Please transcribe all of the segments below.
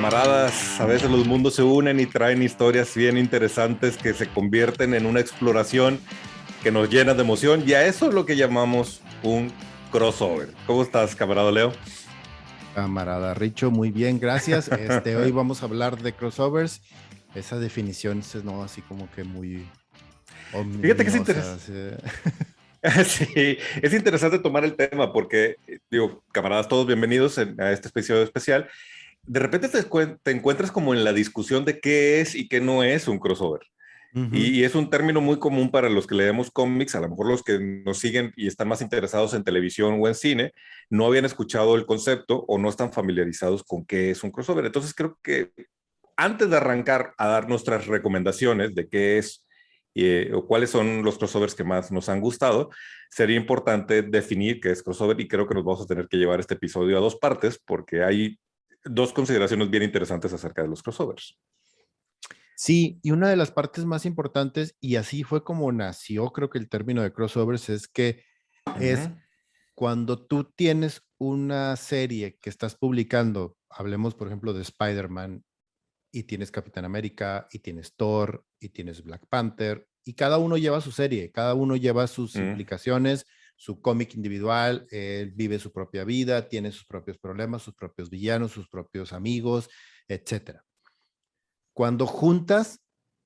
Camaradas, a veces los mundos se unen y traen historias bien interesantes que se convierten en una exploración que nos llena de emoción, y a eso es lo que llamamos un crossover. ¿Cómo estás, camarada Leo? Camarada Richo, muy bien, gracias. Hoy vamos a hablar de crossovers. Esa definición es no así como que muy Fíjate que es ominosa. interesante. Sí, es interesante tomar el tema porque, digo, camaradas, todos bienvenidos a este episodio especial. De repente te encuentras como en la discusión de qué es y qué no es un crossover. Ujú. Y es un término muy común para los que leemos cómics, a lo mejor los que nos siguen y están más interesados en televisión o en cine, no habían escuchado el concepto o no están familiarizados con qué es un crossover. Entonces creo que antes de arrancar a dar nuestras recomendaciones de qué es o cuáles son los crossovers que más nos han gustado, sería importante definir qué es crossover, y creo que nos vamos a tener que llevar este episodio a dos partes porque hay dos consideraciones bien interesantes acerca de los crossovers. Sí, y una de las partes más importantes, y así fue como nació, creo que el término de crossovers, es que es Uh-huh. cuando tú tienes una serie que estás publicando, hablemos por ejemplo de Spider-Man, y tienes Capitán América, y tienes Thor, y tienes Black Panther, y cada uno lleva su serie, cada uno lleva sus Uh-huh. implicaciones, su cómic individual, él vive su propia vida, tiene sus propios problemas, sus propios villanos, sus propios amigos, etcétera. Cuando juntas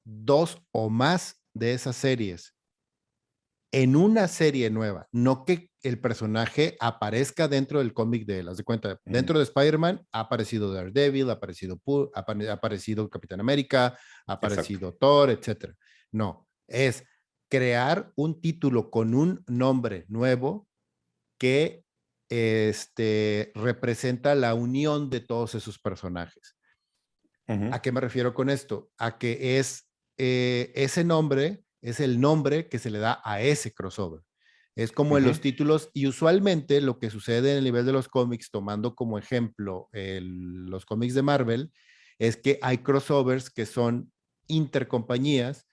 dos o más de esas series en una serie nueva, no que el personaje aparezca dentro del cómic de él. Haz de cuenta, Uh-huh. dentro de Spider-Man ha aparecido Daredevil, ha aparecido Capitán América, ha Exacto. aparecido Thor, etcétera. No, es crear un título con un nombre nuevo que representa la unión de todos esos personajes. Uh-huh. ¿A qué me refiero con esto? A que es ese nombre, es el nombre que se le da a ese crossover. Es como en Uh-huh. los títulos, y usualmente lo que sucede en el nivel de los cómics, tomando como ejemplo los cómics de Marvel, es que hay crossovers que son intercompañías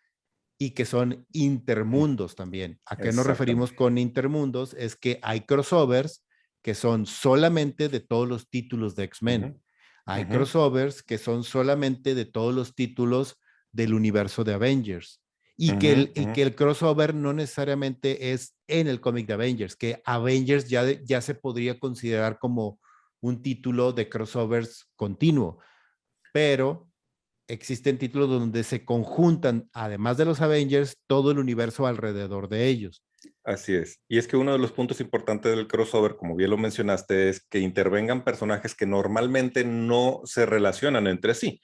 y que son intermundos también. ¿A qué nos referimos Exactamente. con intermundos? Es que hay crossovers que son solamente de todos los títulos de X-Men. Uh-huh. Hay Uh-huh. crossovers que son solamente de todos los títulos del universo de Avengers. Y que Uh-huh. y que el crossover no necesariamente es en el cómic de Avengers, que Avengers ya se podría considerar como un título de crossovers continuo, pero existen títulos donde se conjuntan, además de los Avengers, todo el universo alrededor de ellos. Así es. Y es que uno de los puntos importantes del crossover, como bien lo mencionaste, es que intervengan personajes que normalmente no se relacionan entre sí.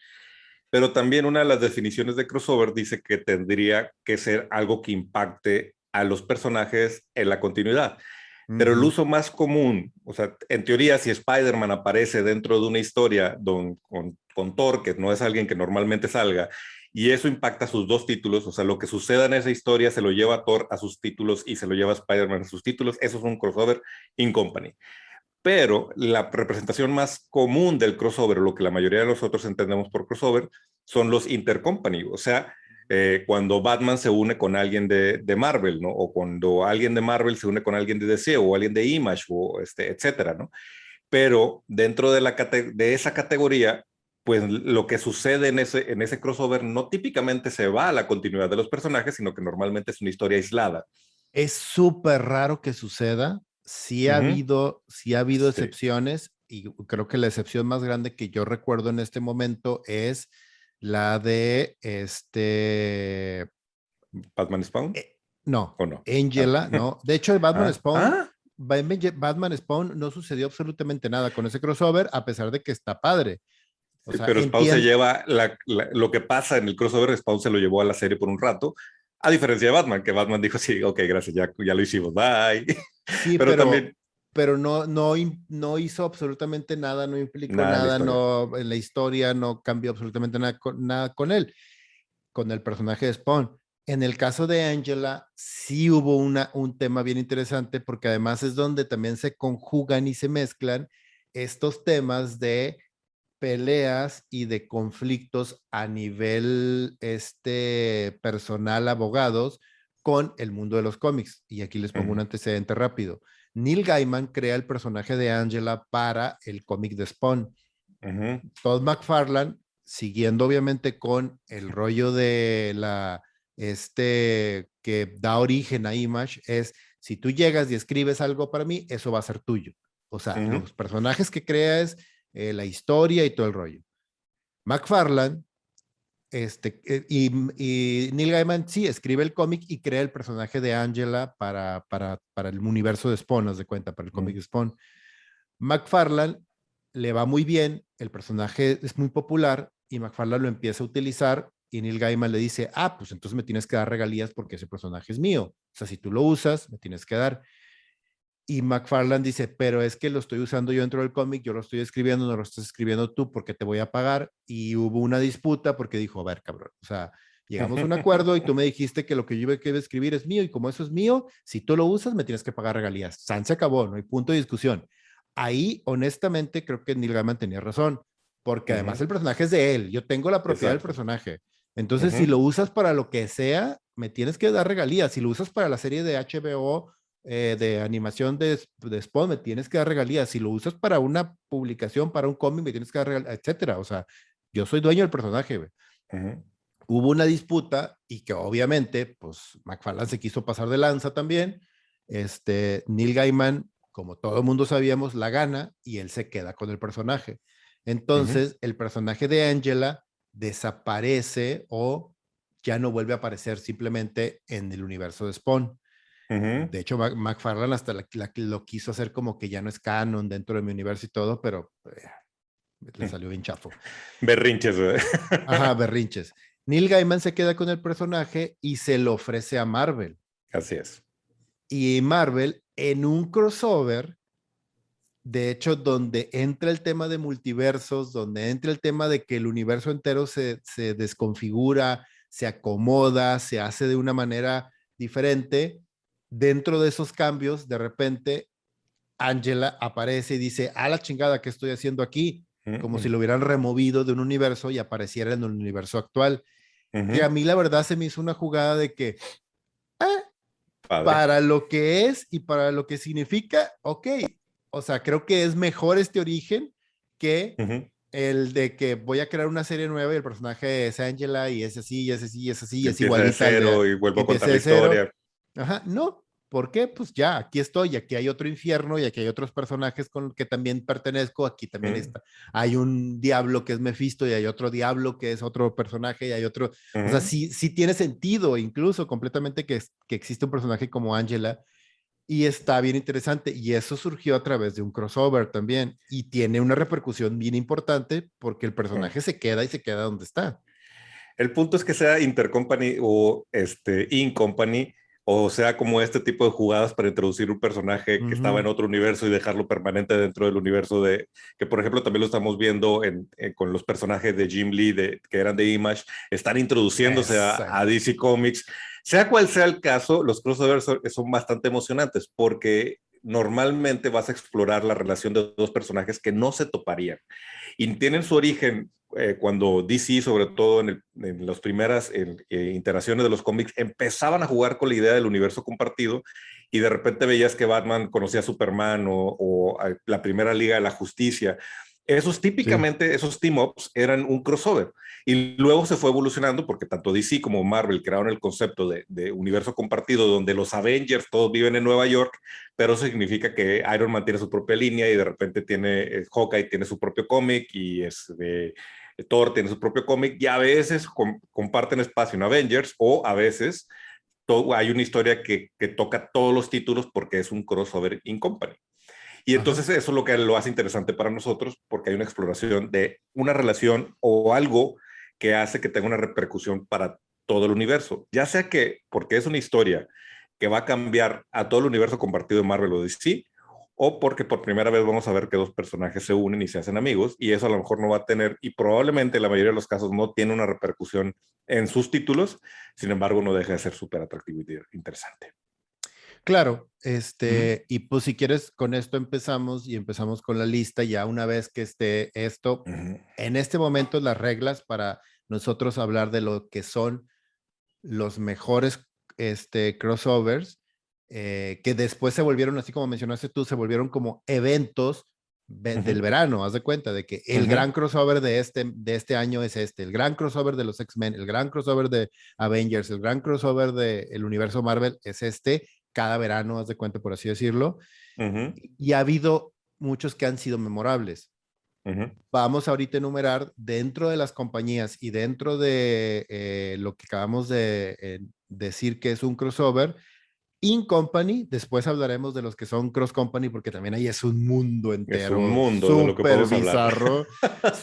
Pero también una de las definiciones de crossover dice que tendría que ser algo que impacte a los personajes en la continuidad. Pero el Ujú. uso más común, o sea, en teoría, si Spider-Man aparece dentro de una historia con Thor, que no es alguien que normalmente salga, y eso impacta sus dos títulos, o sea, lo que suceda en esa historia se lo lleva a Thor a sus títulos y se lo lleva a Spider-Man a sus títulos, eso es un crossover in company. Pero la representación más común del crossover, lo que la mayoría de nosotros entendemos por crossover, son los intercompany, o sea, cuando Batman se une con alguien de Marvel, ¿no? O cuando alguien de Marvel se une con alguien de DC o alguien de Image, o etcétera, ¿no? Pero dentro de esa categoría, pues lo que sucede en ese crossover no típicamente se va a la continuidad de los personajes, sino que normalmente es una historia aislada. Es súper raro que suceda. Ujú. Sí ha habido Sí. excepciones, y creo que la excepción más grande que yo recuerdo en este momento es la de ¿Batman Spawn no, o no? Ah. Angela, no. De hecho, Ah. Ah. Batman Spawn no sucedió absolutamente nada con ese crossover, a pesar de que está padre. O Sí, sea, pero Spawn se entiendo. lleva lo que pasa en el crossover. Spawn se lo llevó a la serie por un rato, a diferencia de Batman, que Batman dijo, sí, ok, gracias, ya lo hicimos, bye. Sí, Pero también, pero no hizo absolutamente nada, no implicó nada en la nada, historia. no en la historia, no cambió absolutamente nada con él, con el personaje de Spawn. En el caso de Angela, sí hubo un tema bien interesante, porque además es donde también se conjugan y se mezclan estos temas de peleas y de conflictos a nivel personal, abogados, con el mundo de los cómics. Y aquí les pongo un Ujú. antecedente rápido. Neil Gaiman crea el personaje de Angela para el cómic de Spawn. Ujú. Todd McFarlane, siguiendo obviamente con el rollo de que da origen a Image, es si tú llegas y escribes algo para mí, eso va a ser tuyo. O sea, Ujú. los personajes que creas, la historia y todo el rollo. McFarlane y Neil Gaiman sí escribe el cómic y crea el personaje de Angela para el universo de Spawn, haz de cuenta, para el cómic Ujú. de Spawn. McFarlane le va muy bien, el personaje es muy popular y McFarlane lo empieza a utilizar y Neil Gaiman le dice, pues entonces me tienes que dar regalías porque ese personaje es mío. O sea, si tú lo usas, me tienes que dar. Y McFarlane dice, pero es que lo estoy usando yo dentro del cómic, yo lo estoy escribiendo, no lo estás escribiendo tú porque te voy a pagar. Y hubo una disputa porque dijo, a ver, cabrón, o sea, llegamos a un acuerdo y tú me dijiste que lo que yo iba a escribir es mío y como eso es mío, si tú lo usas, me tienes que pagar regalías. San se acabó, no hay punto de discusión. Ahí, honestamente, creo que Neil Gaiman tenía razón, porque además Ujú. el personaje es de él, yo tengo la propiedad del Exacto. personaje. Entonces, si Ujú. lo usas para lo que sea, me tienes que dar regalías. Si lo usas para la serie de HBO de animación de Spawn, me tienes que dar regalías. Si lo usas para una publicación, para un cómic, me tienes que dar regalías, etcétera. O sea, yo soy dueño del personaje, güey. Ujú. Hubo una disputa y que obviamente, pues McFarlane se quiso pasar de lanza también. Neil Gaiman, como todo el mundo sabíamos, la gana y él se queda con el personaje. Ujú. Entonces, el personaje de Angela desaparece o ya no vuelve a aparecer simplemente en el universo de Spawn. Ujú. De hecho, McFarlane hasta lo quiso hacer como que ya no es canon dentro de mi universo y todo, pero le salió bien chafo. Berrinches, güey. Ajá, berrinches. Neil Gaiman se queda con el personaje y se lo ofrece a Marvel. Así es. Y Marvel, en un crossover, de hecho, donde entra el tema de multiversos, donde entra el tema de que el universo entero se desconfigura, se acomoda, se hace de una manera diferente, dentro de esos cambios, de repente Angela aparece y dice, a la chingada, ¿qué estoy haciendo aquí? Como si Ujú. lo hubieran removido de un universo y apareciera en el universo actual. Que a Ujú. mí la verdad se me hizo una jugada de que Padre. para lo que es y para lo que significa, ok. O sea, creo que es mejor este origen que Ujú. el de que voy a crear una serie nueva y el personaje es Angela y es así, y es así, y es así, y Y es empieza de igualita al de cero y vuelvo que a contar empiece la de cero. historia. Ajá, no. ¿Por qué? Pues ya, aquí estoy, aquí hay otro infierno y aquí hay otros personajes con los que también pertenezco, aquí también Ujú. está. Hay un diablo que es Mephisto y hay otro diablo que es otro personaje y hay otro, o sea, Ujú. sí, sí tiene sentido incluso completamente que existe un personaje como Angela y está bien interesante y eso surgió a través de un crossover también y tiene una repercusión bien importante porque el Ujú. personaje se queda y se queda donde está. El punto es que sea intercompany o in-company, o sea, como este tipo de jugadas para introducir un personaje que estaba en Ujú. otro universo y dejarlo permanente dentro del universo que por ejemplo también lo estamos viendo con los personajes de Jim Lee, que eran de Image, están introduciéndose a Exacto. DC Comics. Sea cual sea el caso, los crossovers son bastante emocionantes porque normalmente vas a explorar la relación de dos personajes que no se toparían y tienen su origen cuando DC, sobre todo en las primeras interacciones de los cómics, empezaban a jugar con la idea del universo compartido y de repente veías que Batman conocía a Superman o a la primera Liga de la Justicia. Esos Sí. típicamente, esos team-ups eran un crossover y luego se fue evolucionando porque tanto DC como Marvel crearon el concepto de universo compartido donde los Avengers todos viven en Nueva York, pero eso significa que Iron Man tiene su propia línea y de repente Hawkeye tiene su propio cómic y Thor tiene su propio cómic y a veces comparten espacio en Avengers o a veces hay una historia que toca todos los títulos porque es un crossover in company. Y Ajá. entonces eso es lo que lo hace interesante para nosotros porque hay una exploración de una relación o algo que hace que tenga una repercusión para todo el universo, ya sea que porque es una historia que va a cambiar a todo el universo compartido de Marvel o DC, o porque por primera vez vamos a ver que dos personajes se unen y se hacen amigos, y eso a lo mejor no va a tener, y probablemente en la mayoría de los casos no tiene una repercusión en sus títulos, sin embargo no deja de ser súper atractivo y interesante. Claro, Uh -huh. y pues si quieres, con esto empezamos y empezamos con la lista ya una vez que esté esto, Uh -huh. en este momento las reglas para nosotros hablar de lo que son los mejores crossovers, que después se volvieron, así como mencionaste tú, se volvieron como eventos del verano, haz de cuenta de que el Ujú, gran crossover de este año es este, el gran crossover de los X-Men, el gran crossover de Avengers, el gran crossover del universo Marvel es este, cada verano, haz de cuenta, por así decirlo, ujú, y ha habido muchos que han sido memorables. ujú. Vamos ahorita a enumerar dentro de las compañías y dentro de lo que acabamos de decir que es un crossover, In Company, después hablaremos de los que son Cross Company, porque también ahí es un mundo Es un entero mundo de lo que podemos hablar.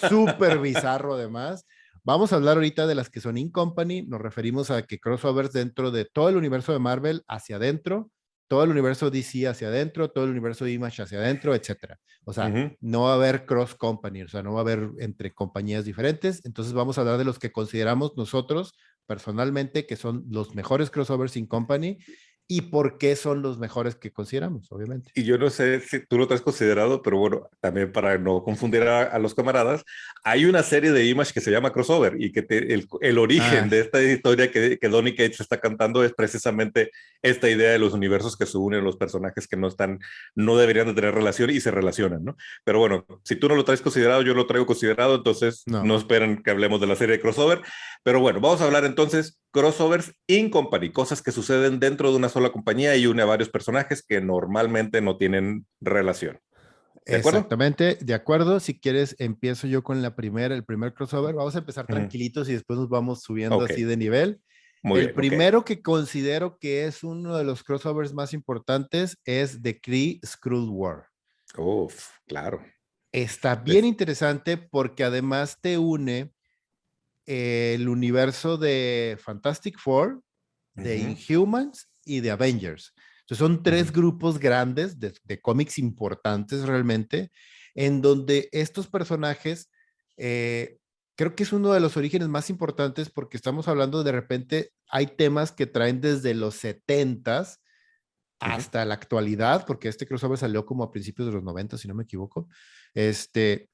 súper bizarro además. Vamos a hablar ahorita de las que son In Company, nos referimos a que crossovers dentro de todo el universo de Marvel hacia adentro, todo el universo DC hacia adentro, todo el universo Image hacia adentro, etcétera. O sea, Ujú. no va a haber cross company, o sea, no va a haber entre compañías diferentes. Entonces vamos a hablar de los que consideramos nosotros personalmente que son los mejores crossovers in company y por qué son los mejores que consideramos, obviamente. Y yo no sé si tú lo has considerado, pero bueno, también para no confundir a los camaradas, hay una serie de Image que se llama Crossover y que el origen Ah, de esta historia que Donny Cates está cantando es precisamente esta idea de los universos que se unen, los personajes que no están, no deberían de tener relación y se relacionan, ¿no? Pero bueno, si tú no lo traes considerado, yo lo traigo considerado, entonces no. no esperen que hablemos de la serie de Crossover. Pero bueno, vamos a hablar entonces crossovers in company, cosas que suceden dentro de una sola compañía y une a varios personajes que normalmente no tienen relación. ¿De acuerdo? Exactamente, de acuerdo. Si quieres, empiezo yo con el primer crossover. Vamos a empezar Ujú. tranquilitos y después nos vamos subiendo Ok, así de nivel. muy El bien, ok. primero que considero que es uno de los crossovers más importantes es The Kree Skrull War. Uf, claro. Está bien Es- interesante porque además te une el universo de Fantastic Four, de ujú, Inhumans y de Avengers. Entonces son tres ujú, grupos grandes de cómics importantes realmente, en donde estos personajes, eh, creo que es uno de los orígenes más importantes porque estamos hablando de repente, hay temas que traen desde los 70s ujú, hasta la actualidad, porque este crossover salió como a principios de los 90, si no me equivoco. Este,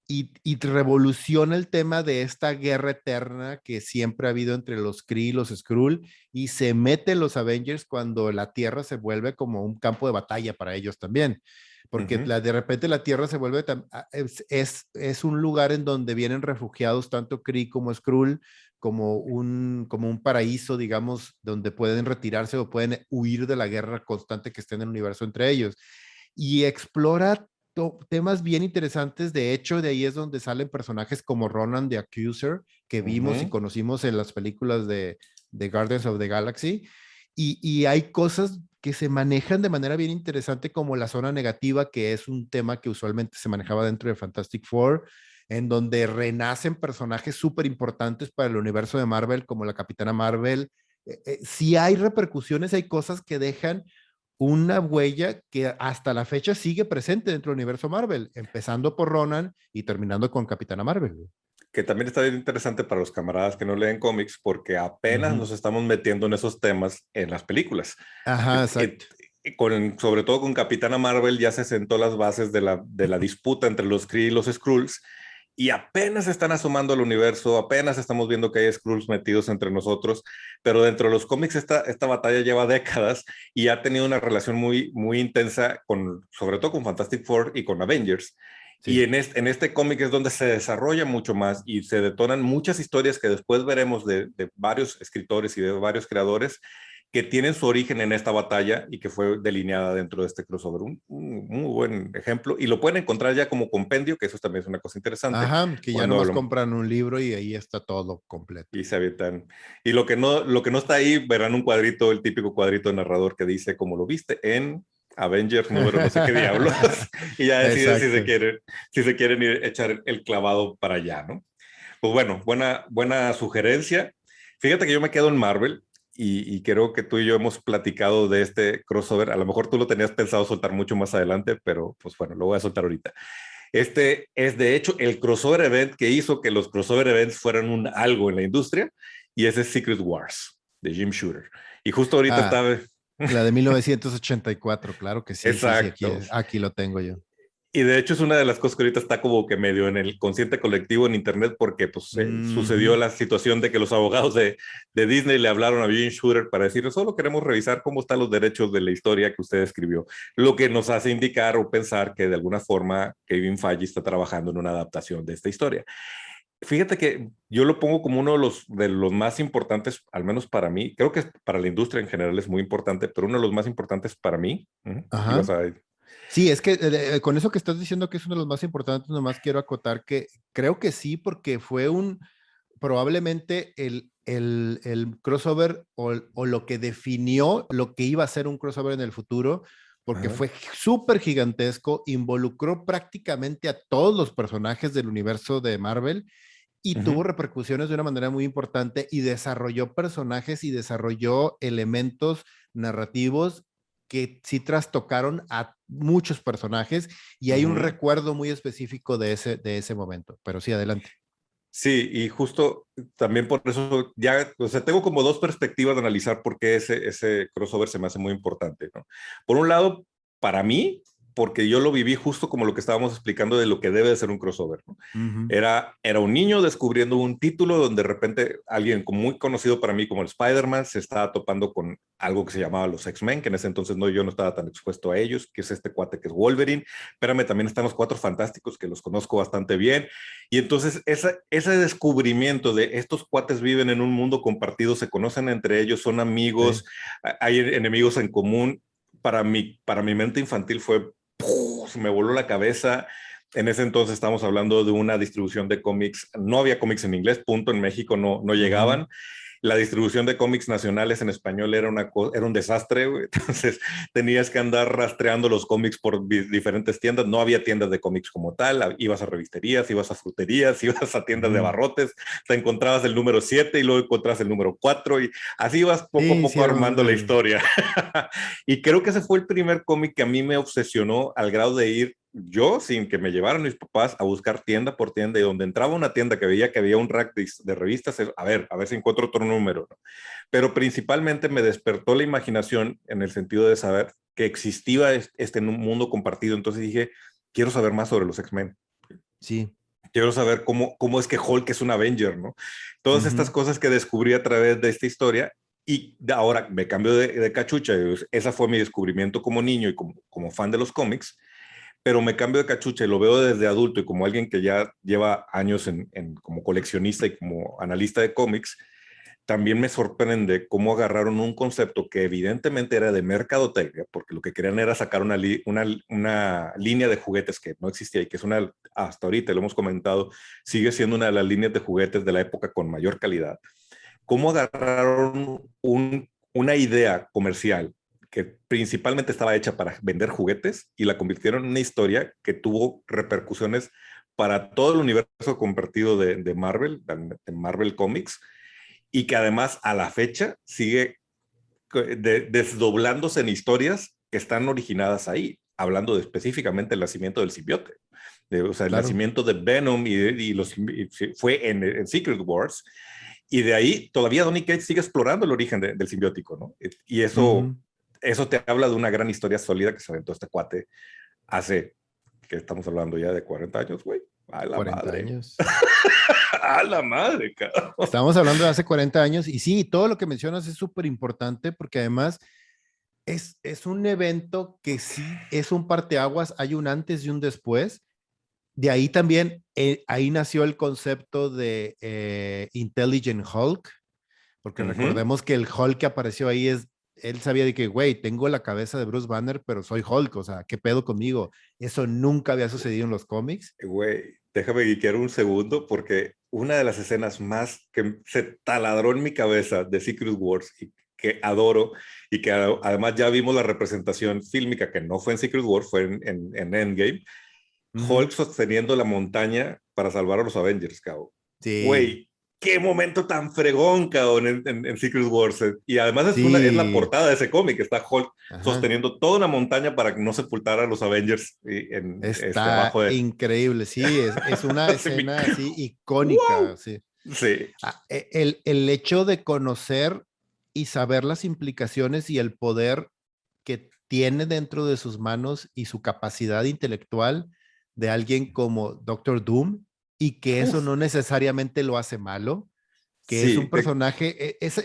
y revoluciona el tema de esta guerra eterna que siempre ha habido entre los Kree y los Skrull y se mete los Avengers cuando la Tierra se vuelve como un campo de batalla para ellos también. Porque ujú, de repente la Tierra se vuelve, es un lugar en donde vienen refugiados tanto Kree como Skrull, como un paraíso, digamos, donde pueden retirarse o pueden huir de la guerra constante que está en el universo entre ellos. Y explora temas bien interesantes. De hecho, de ahí es donde salen personajes como Ronan the Accuser, que vimos y ujú. conocimos en las películas de Guardians of the Galaxy. Y hay cosas que se manejan de manera bien interesante, como la zona negativa, que es un tema que usualmente se manejaba dentro de Fantastic Four, en donde renacen personajes súper importantes para el universo de Marvel, como la Capitana Marvel. Sí hay repercusiones, hay cosas que dejan una huella que hasta la fecha sigue presente dentro del universo Marvel, empezando por Ronan y terminando con Capitana Marvel. Que también está bien interesante para los camaradas que no leen cómics porque apenas Ujú. nos estamos metiendo en esos temas en las películas. Ajá, exacto. Sobre todo con Capitana Marvel ya se sentó las bases de la disputa entre los Kree y los Skrulls y apenas están asomando al universo, apenas estamos viendo que hay Skrulls metidos entre nosotros, pero dentro de los cómics esta batalla lleva décadas y ha tenido una relación muy intensa con, sobre todo con Fantastic Four y con Avengers. Y Sí. en este cómic es donde se desarrolla mucho más y se detonan muchas historias que después veremos de varios escritores y de varios creadores que tienen su origen en esta batalla y que fue delineada dentro de este crossover. Un muy buen ejemplo. Y lo pueden encontrar ya como compendio, que eso también es una cosa interesante. Ajá, que ya Cuando nomás hablan compran un libro y ahí está todo completo. y se avientan. Y lo que no está ahí, verán un cuadrito, el típico cuadrito de narrador que dice, como lo viste en Avengers número no sé qué diablos. Y ya deciden Exacto. si se quieren ir, echar el clavado para allá, ¿no? Pues bueno, buena sugerencia. Fíjate que yo me quedo en Marvel y creo que tú y yo hemos platicado de este crossover. A lo mejor tú lo tenías pensado soltar mucho más adelante, pero pues bueno, lo voy a soltar ahorita. Este es de hecho el crossover event que hizo que los crossover events fueran un algo en la industria y ese es Secret Wars de Jim Shooter. Y justo ahorita Ah, estaba, la de 1984, claro que sí, sí, sí, exacto. aquí lo tengo yo. Y de hecho es una de las cosas que ahorita está como que medio en el consciente colectivo en internet porque pues sucedió la situación de que los abogados de Disney le hablaron a Jim Shooter para decir, solo queremos revisar cómo están los derechos de la historia que usted escribió, lo que nos hace indicar o pensar que de alguna forma Kevin Feige está trabajando en una adaptación de esta historia. Fíjate que yo lo pongo como uno de los más importantes, al menos para mí, creo que para la industria en general es muy importante, pero uno de los más importantes para mí, ibas Ajá. a... Sí, es que con eso que estás diciendo que es uno de los más importantes, nomás quiero acotar que creo que sí, porque fue probablemente el crossover o lo que definió lo que iba a ser un crossover en el futuro, porque Ajá, fue súper gigantesco, involucró prácticamente a todos los personajes del universo de Marvel y tuvo ujú. repercusiones de una manera muy importante y desarrolló personajes y desarrolló elementos narrativos que sí trastocaron a muchos personajes y hay un Ujú. recuerdo muy específico de ese momento. Pero sí, adelante. Sí, y justo también por eso ya, o sea, tengo como dos perspectivas de analizar por qué ese crossover se me hace muy importante, ¿no? Por un lado, para mí, porque yo lo viví justo como lo que estábamos explicando de lo que debe de ser un crossover, ¿no? Uh -huh. Era un niño descubriendo un título donde de repente alguien muy conocido para mí como el Spider-Man se estaba topando con algo que se llamaba los X-Men, que en ese entonces yo no estaba tan expuesto a ellos, que es este cuate que es Wolverine. Espérame, también están los Cuatro Fantásticos, que los conozco bastante bien. Y entonces ese descubrimiento de estos cuates viven en un mundo compartido, se conocen entre ellos, son Sí. amigos, hay enemigos en común, para mi mente infantil fue, ¡puf! Se me voló la cabeza. En ese entonces estamos hablando de una distribución de cómics, no había cómics en inglés, punto, en México no Uh -huh. llegaban. La distribución de cómics nacionales en español era un desastre, güey. Entonces tenías que andar rastreando los cómics por diferentes tiendas, no había tiendas de cómics como tal, ibas a revisterías, ibas a fruterías, ibas a Uh tiendas de -huh. abarrotes, te encontrabas el número 7 y luego encontrabas el número 4 y así ibas poco a Sí, sí, poco era armando la historia. Y creo que ese fue el primer cómic que a mí me obsesionó al grado de ir yo, sin que me llevaran mis papás, a buscar tienda por tienda, y donde entraba una tienda que veía que había un rack de revistas, a ver si encuentro otro número, ¿no? Pero principalmente me despertó la imaginación en el sentido de saber que existía este mundo compartido. Entonces dije, quiero saber más sobre los X-Men. sí. Quiero saber cómo es que Hulk es un Avenger, ¿no? Uh Todas estas -huh. cosas que descubrí a través de esta historia, y ahora me cambio de cachucha. Esa fue mi descubrimiento como niño y como fan de los cómics, pero me cambio de cachucha y lo veo desde adulto y como alguien que ya lleva años como coleccionista y como analista de cómics. También me sorprende cómo agarraron un concepto que evidentemente era de mercadotecnia, porque lo que querían era sacar una línea de juguetes que no existía y que es hasta ahorita lo hemos comentado, sigue siendo una de las líneas de juguetes de la época con mayor calidad. Cómo agarraron una idea comercial que principalmente estaba hecha para vender juguetes y la convirtieron en una historia que tuvo repercusiones para todo el universo compartido de Marvel, de Marvel Comics, y que además a la fecha sigue desdoblándose en historias que están originadas ahí, hablando específicamente del nacimiento del simbiote. O sea, el Claro. y Venom fue en Secret Wars, y de ahí todavía Donny Cates sigue explorando el origen del simbiótico, ¿no? Y Uh -huh. eso te habla de una gran historia sólida que se aventó este cuate hace, que estamos hablando ya de 40 años, güey. A la 40 madre. años. A la madre, cabrón. Estamos hablando de hace 40 años y sí, todo lo que mencionas es súper importante porque además es un evento que sí es un parteaguas, hay un antes y un después. De ahí también, ahí nació el concepto de Intelligent Hulk, porque Uh -huh. recordemos que el Hulk que apareció ahí él sabía de que, güey, tengo la cabeza de Bruce Banner, pero soy Hulk, o sea, ¿qué pedo conmigo? Eso nunca había sucedido en los cómics. Güey, déjame guiquear un segundo porque una de las escenas más que se taladró en mi cabeza de Secret Wars y que adoro y que además ya vimos la representación fílmica que no fue en Secret Wars, fue en Endgame, Uh -huh. Hulk sosteniendo la montaña para salvar a los Avengers, cabrón. Sí, Güey, qué momento tan fregón, cabrón, en Secret Wars. Y además es la sí, portada de ese cómic, está Hulk ajá. sosteniendo toda una montaña para no sepultar a los Avengers Está abajo de... increíble, sí, es una Así escena así icónica, ¡Wow! sí. Sí. El hecho de conocer y saber las implicaciones y el poder que tiene dentro de sus manos y su capacidad intelectual de alguien como Doctor Doom y que eso Uf, no necesariamente lo hace malo, que es sí, un personaje, eso,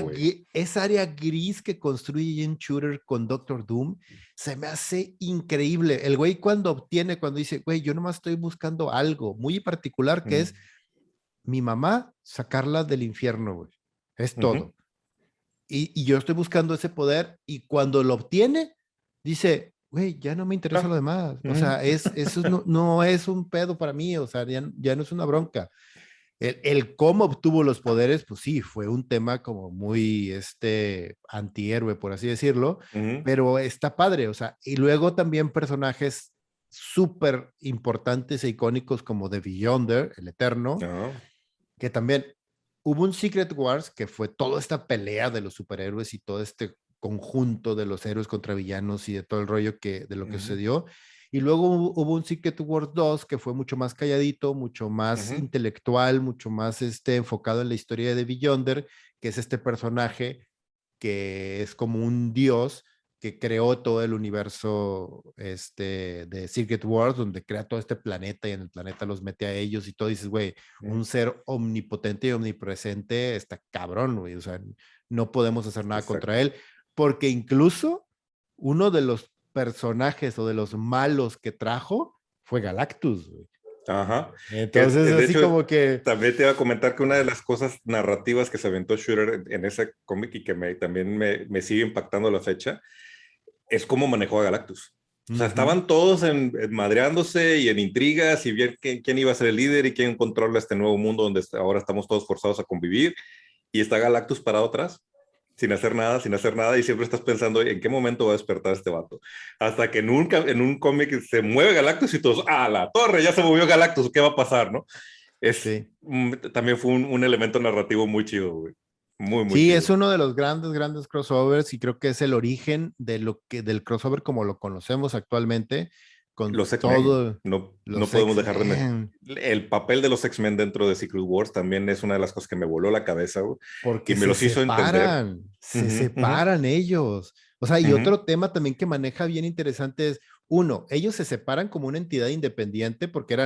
güey. esa área gris que construye Jim Shooter con Doctor Doom se me hace increíble. El güey cuando dice, güey, yo nomás estoy buscando algo muy particular que es Mm, mi mamá sacarla del infierno, güey. Es ujú. todo. Y yo estoy buscando ese poder y cuando lo obtiene, dice, güey, ya no me interesa lo Ah, demás. O ujú. sea, eso no es un pedo para mí, o sea, ya no es una bronca. El cómo obtuvo los poderes, pues sí, fue un tema como muy antihéroe, por así decirlo, Ujú. pero está padre, o sea, y luego también personajes súper importantes e icónicos como The Beyonder, el Eterno, Ah, que también hubo un Secret Wars que fue toda esta pelea de los superhéroes y todo este conjunto de los héroes contra villanos y de todo el rollo de lo que ujú, sucedió. Y luego hubo un Secret Wars 2 que fue mucho más calladito, mucho más ujú. intelectual, mucho más enfocado en la historia de Beyonder, que es este personaje que es como un dios que creó todo el universo de Secret Wars, donde crea todo este planeta y en el planeta los mete a ellos y todo. Dices, güey, un ser omnipotente y omnipresente está cabrón, güey. O sea, no podemos hacer nada contra Exacto. él, porque incluso uno de los personajes o de los malos que trajo fue Galactus, güey. Ajá. Entonces, De así hecho, como que, también te iba a comentar que una de las cosas narrativas que se aventó Shooter en ese cómic y que también me sigue impactando a la fecha es cómo manejó a Galactus. O sea, ujú, estaban todos madreándose y en intrigas y ver quién iba a ser el líder y quién controla este nuevo mundo donde ahora estamos todos forzados a convivir. Y está Galactus parado atrás, sin hacer nada, y siempre estás pensando en qué momento va a despertar este vato. Hasta que en un cómic se mueve Galactus y todos, ¡ah, la torre! Ya se movió Galactus, ¿qué va a pasar, no? sí. También fue un elemento narrativo muy chido, güey. Muy, muy Sí, es chido. uno de los grandes crossovers y creo que es el origen del crossover como lo conocemos actualmente, con Los X-Men, todo no los podemos dejar de... X-Men, El papel de los X-Men dentro de Secret Wars también es una de las cosas que me voló la cabeza, güey, y porque me los hizo entender. se Ujú, ujú, separan ellos. O sea, y ujú, otro tema también que maneja bien interesante es, uno, ellos se separan como una entidad independiente porque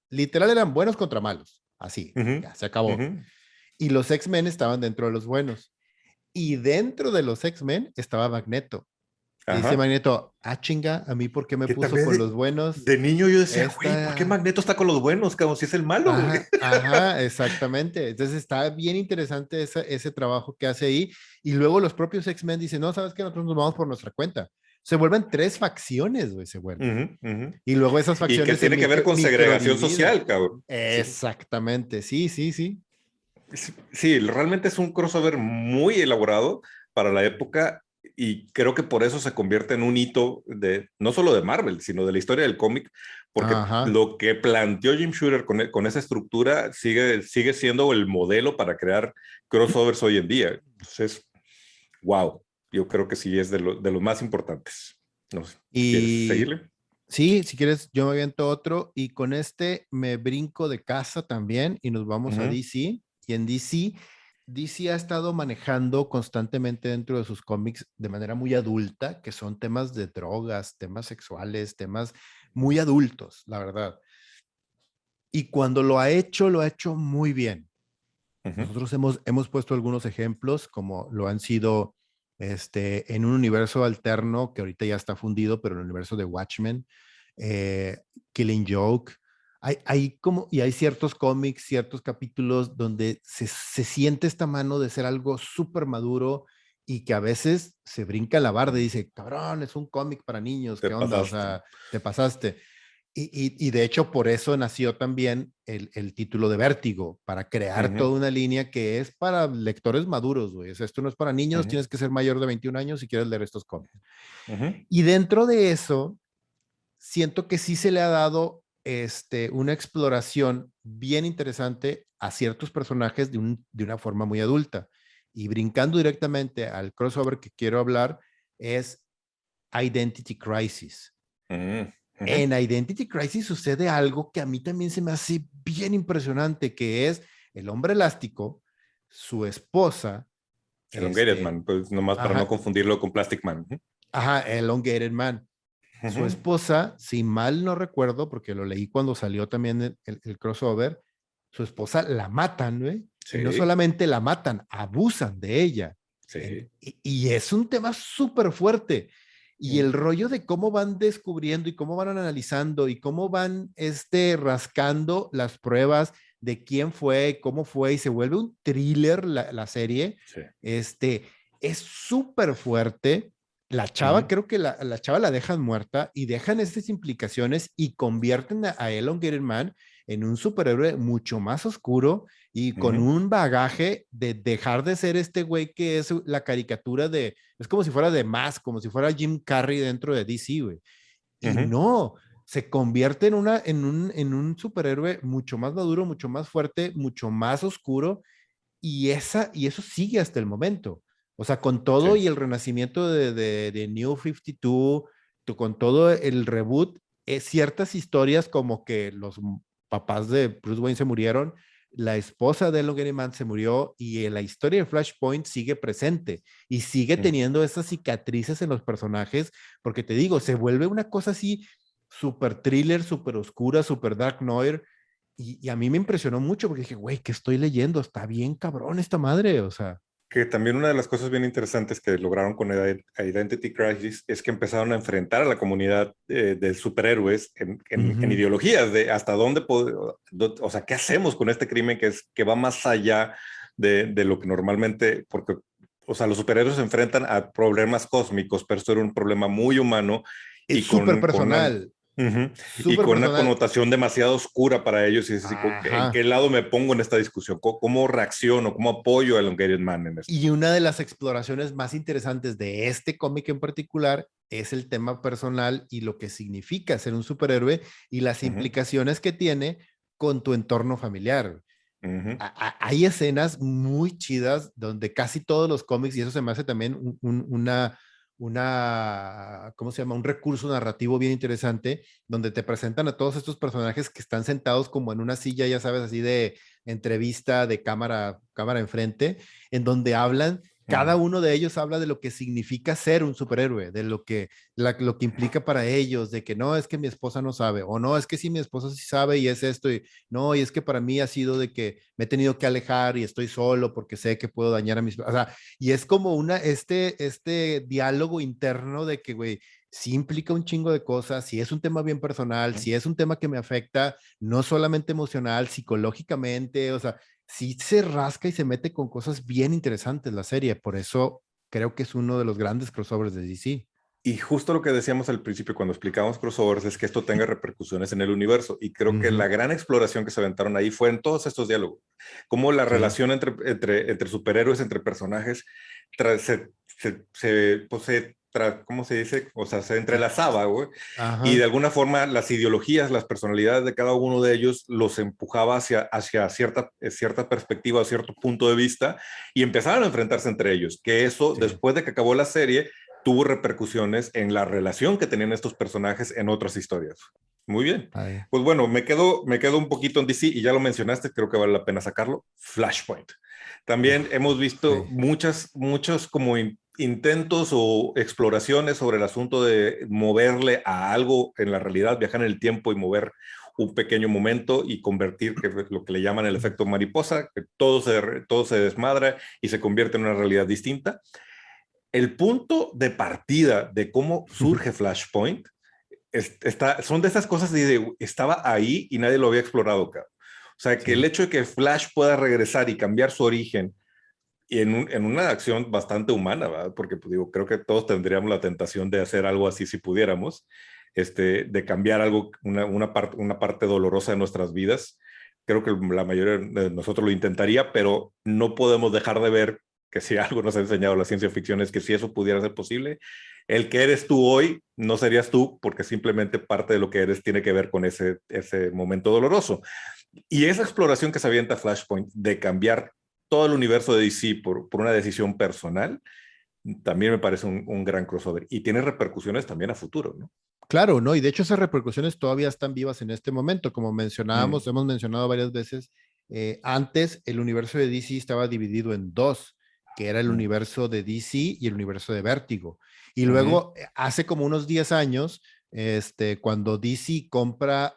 literal eran buenos contra malos, así, ujú, ya se acabó. ujú. Y los X-Men estaban dentro de los buenos. Y dentro de los X-Men estaba Magneto. Y dice Ajá. Magneto, ah, chinga, a mí por qué me Que puso también con los buenos. de niño yo decía, güey, ¿por qué Esta, Magneto está con los buenos, cabrón? Si es el malo, güey. ajá, exactamente. Entonces está bien interesante ese trabajo que hace ahí. Y luego los propios X-Men dicen, no, sabes que nosotros nos vamos por nuestra cuenta. Se vuelven tres facciones, güey, se vuelven. Ujú, ujú. Y luego esas Y que facciones se tiene que ver con segregación microdividen. social, cabrón. Sí. Exactamente, sí, sí, sí. Sí, sí, realmente es un crossover muy elaborado para la época y creo que por eso se convierte en un hito de no solo de Marvel, sino de la historia del cómic, porque Ajá. lo que planteó Jim Shooter con esa estructura sigue siendo el modelo para crear crossovers hoy en día. Entonces, wow, yo creo que sí es de los más importantes. No sé, ¿quieres Y seguirle? sí, si quieres, yo me aviento otro y con este me brinco de casa también y nos vamos a Ujú, DC. Y en DC ha estado manejando constantemente dentro de sus cómics de manera muy adulta, que son temas de drogas, temas sexuales, temas muy adultos, la verdad. Y cuando lo ha hecho muy bien. ujú, Nosotros hemos puesto algunos ejemplos, como lo han sido en un universo alterno que ahorita ya está fundido, pero en el universo de Watchmen, Killing Joke. Y hay ciertos cómics, ciertos capítulos donde se siente esta mano de ser algo súper maduro y que a veces se brinca la barda y dice, cabrón, es un cómic para niños, te ¿qué onda? O pasaste. sea, te pasaste. Y de hecho por eso nació también el título de Vértigo, para crear Ujú, toda una línea que es para lectores maduros, güey. O sea, esto no es para niños, ujú, tienes que ser mayor de 21 años si quieres leer estos cómics. ujú, Y dentro de eso, siento que sí se le ha dado una exploración bien interesante a ciertos personajes de una forma muy adulta. Y brincando directamente al crossover que quiero hablar, es Identity Crisis. ujú, ujú. En Identity Crisis sucede algo que a mí también se me hace bien impresionante, que es el hombre elástico, su esposa, Elongated Man, pues nomás para no ajá, confundirlo con Plastic Man. Ujú. ajá, Elongated Man, Su Ujú. esposa, si mal no recuerdo, porque lo leí cuando salió también el crossover, su esposa la matan, güey. Y no Sí, solamente la matan, abusan de ella. sí. Y es un tema súper fuerte. Y Mm, el rollo de cómo van descubriendo y cómo van analizando y cómo van rascando las pruebas de quién fue, cómo fue, y se vuelve un thriller la serie, sí. es súper fuerte. La chava, Ujú, creo que la chava la dejan muerta y dejan estas implicaciones y convierten a Elongated Man en un superhéroe mucho más oscuro y con ujú, un bagaje de dejar de ser este güey que es la caricatura de, es como si fuera de más, como si fuera Jim Carrey dentro de DC, güey. Y ujú. no, se convierte en un superhéroe mucho más maduro, mucho más fuerte, mucho más oscuro y eso sigue hasta el momento. O sea, con todo Sí. y el renacimiento de New 52, con todo el reboot, ciertas historias como que los papás de Bruce Wayne se murieron, la esposa de Logan Man se murió y la historia de Flashpoint sigue presente y sigue Mm. teniendo esas cicatrices en los personajes, porque te digo, se vuelve una cosa así súper thriller, súper oscura, súper dark noir, y a mí me impresionó mucho porque dije, güey, ¿qué estoy leyendo? Está bien cabrón esta madre, o sea. Que también una de las cosas bien interesantes que lograron con Identity Crisis es que empezaron a enfrentar a la comunidad de superhéroes en Ujú. ideologías de hasta dónde, o sea, qué hacemos con este crimen que va más allá de lo que normalmente, porque, o sea, los superhéroes se enfrentan a problemas cósmicos, pero esto era un problema muy humano Es y súper con una, personal, ujú, y súper con una personal. connotación demasiado oscura para ellos. Y es así, ¿en qué Ajá. lado me pongo en esta discusión? ¿Cómo reacciono? ¿Cómo apoyo a Elongated Man en esto? Y una de las exploraciones más interesantes de este cómic en particular es el tema personal y lo que significa ser un superhéroe y las Ujú, implicaciones que tiene con tu entorno familiar. ujú. Hay escenas muy chidas donde casi todos los cómics, y eso se me hace también ¿cómo se llama? Un recurso narrativo bien interesante, donde te presentan a todos estos personajes que están sentados como en una silla, ya sabes, así de entrevista de cámara enfrente, en donde hablan. Cada Mm. uno de ellos habla de lo que significa ser un superhéroe, de lo que implica para ellos, de que no, es que mi esposa no sabe, o no, es que sí, mi esposa sí sabe y es esto, y no, y es que para mí ha sido de que me he tenido que alejar y estoy solo porque sé que puedo dañar a mis, o sea, y es como este diálogo interno de que, güey, sí implica un chingo de cosas, si es un tema bien personal, si es un tema que me afecta, no solamente emocional, psicológicamente, o sea, sí se rasca y se mete con cosas bien interesantes la serie, por eso creo que es uno de los grandes crossovers de DC. Y justo lo que decíamos al principio cuando explicamos crossovers es que esto tenga repercusiones en el universo. Y creo que la Ujú. gran exploración que se aventaron ahí fue en todos estos diálogos. Cómo la Sí. relación entre superhéroes, entre personajes, pues ¿cómo se dice? O sea, se Ah, entrelazaba, güey. Y de ajá. alguna forma las ideologías, las personalidades de cada uno de ellos los empujaba hacia cierta perspectiva, cierto punto de vista, y empezaron a enfrentarse entre ellos. Que eso, Sí. después de que acabó la serie, tuvo repercusiones en la relación que tenían estos personajes en otras historias. Muy bien. Ay. Pues bueno, me quedo un poquito en DC y ya lo mencionaste, creo que vale la pena sacarlo. Flashpoint. También Uf, hemos visto sí. muchos como intentos o exploraciones sobre el asunto de moverle a algo en la realidad, viajar en el tiempo y mover un pequeño momento y convertir que lo que le llaman el efecto mariposa, que todo se desmadra y se convierte en una realidad distinta. El punto de partida de cómo surge Flashpoint son de esas cosas de estaba ahí y nadie lo había explorado, cabrón. O sea, que el Sí. hecho de que Flash pueda regresar y cambiar su origen y en una acción bastante humana, ¿verdad? Porque pues, digo, creo que todos tendríamos la tentación de hacer algo así si pudiéramos, de cambiar algo, una parte dolorosa de nuestras vidas. Creo que la mayoría de nosotros lo intentaría, pero no podemos dejar de ver que si algo nos ha enseñado la ciencia ficción es que si eso pudiera ser posible, el que eres tú hoy no serías tú, porque simplemente parte de lo que eres tiene que ver con ese momento doloroso. Y esa exploración que se avienta Flashpoint de cambiar todo el universo de DC por una decisión personal, también me parece un gran crossover. Y tiene repercusiones también a futuro, ¿no? Claro, ¿no? Y de hecho esas repercusiones todavía están vivas en este momento. Como Mm, mencionábamos, hemos mencionado varias veces, antes el universo de DC estaba dividido en dos, que era el mm, universo de DC y el universo de Vértigo. Y ujú, luego, hace como unos 10 años, cuando DC compra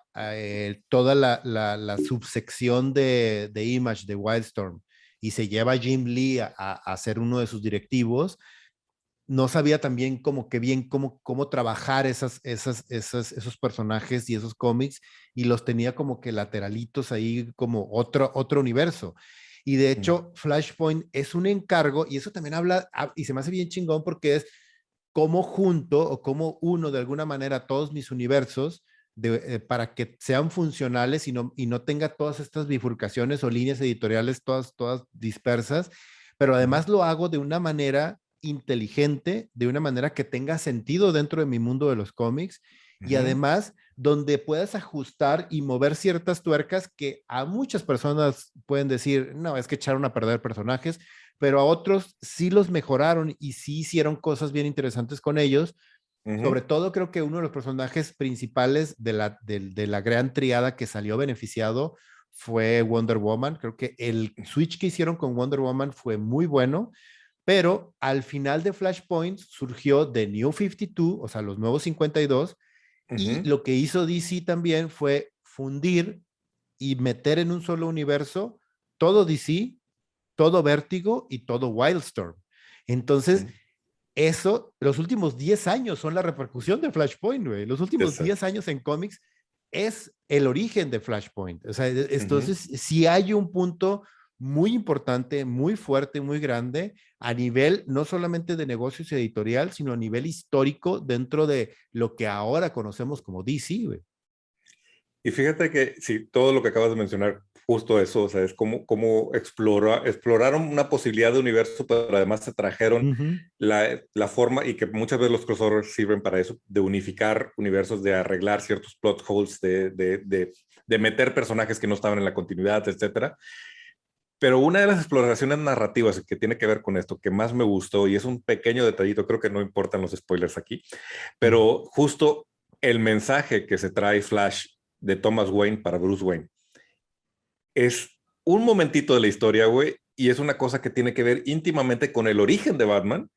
toda la subsección de Image de Wildstorm y se lleva a Jim Lee a ser uno de sus directivos, no sabía también como que bien cómo trabajar esos personajes y esos cómics y los tenía como que lateralitos ahí como otro universo. Y de hecho, Flashpoint es un encargo y eso también habla, y se me hace bien chingón porque es cómo junto o cómo uno de alguna manera todos mis universos para que sean funcionales y no tenga todas estas bifurcaciones o líneas editoriales todas dispersas, pero además lo hago de una manera inteligente, de una manera que tenga sentido dentro de mi mundo de los cómics y además donde puedas ajustar y mover ciertas tuercas que a muchas personas pueden decir, no, es que echaron a perder personajes, pero a otros sí los mejoraron y sí hicieron cosas bien interesantes con ellos. Sobre todo creo que uno de los personajes principales de la gran triada que salió beneficiado fue Wonder Woman. Creo que el switch que hicieron con Wonder Woman fue muy bueno, pero al final de Flashpoint surgió The New 52, o sea, los nuevos 52, y lo que hizo DC también fue fundir y meter en un solo universo todo DC, todo Vértigo y todo Wildstorm. Entonces, eso, los últimos 10 años son la repercusión de Flashpoint, güey. Los últimos 10 años en cómics es el origen de Flashpoint. O sea, entonces, sí hay un punto muy importante, muy fuerte, muy grande a nivel no solamente de negocios editorial, sino a nivel histórico dentro de lo que ahora conocemos como DC, güey. Y fíjate que sí, todo lo que acabas de mencionar, justo eso, o sea, es como exploraron una posibilidad de universo, pero además se trajeron la forma, y que muchas veces los crossovers sirven para eso, de unificar universos, de arreglar ciertos plot holes, de meter personajes que no estaban en la continuidad, etcétera. Pero una de las exploraciones narrativas que tiene que ver con esto, que más me gustó, y es un pequeño detallito, creo que no importan los spoilers aquí, pero justo el mensaje que se trae Flash de Thomas Wayne para Bruce Wayne es un momentito de la historia, güey, y es una cosa que tiene que ver íntimamente con el origen de Batman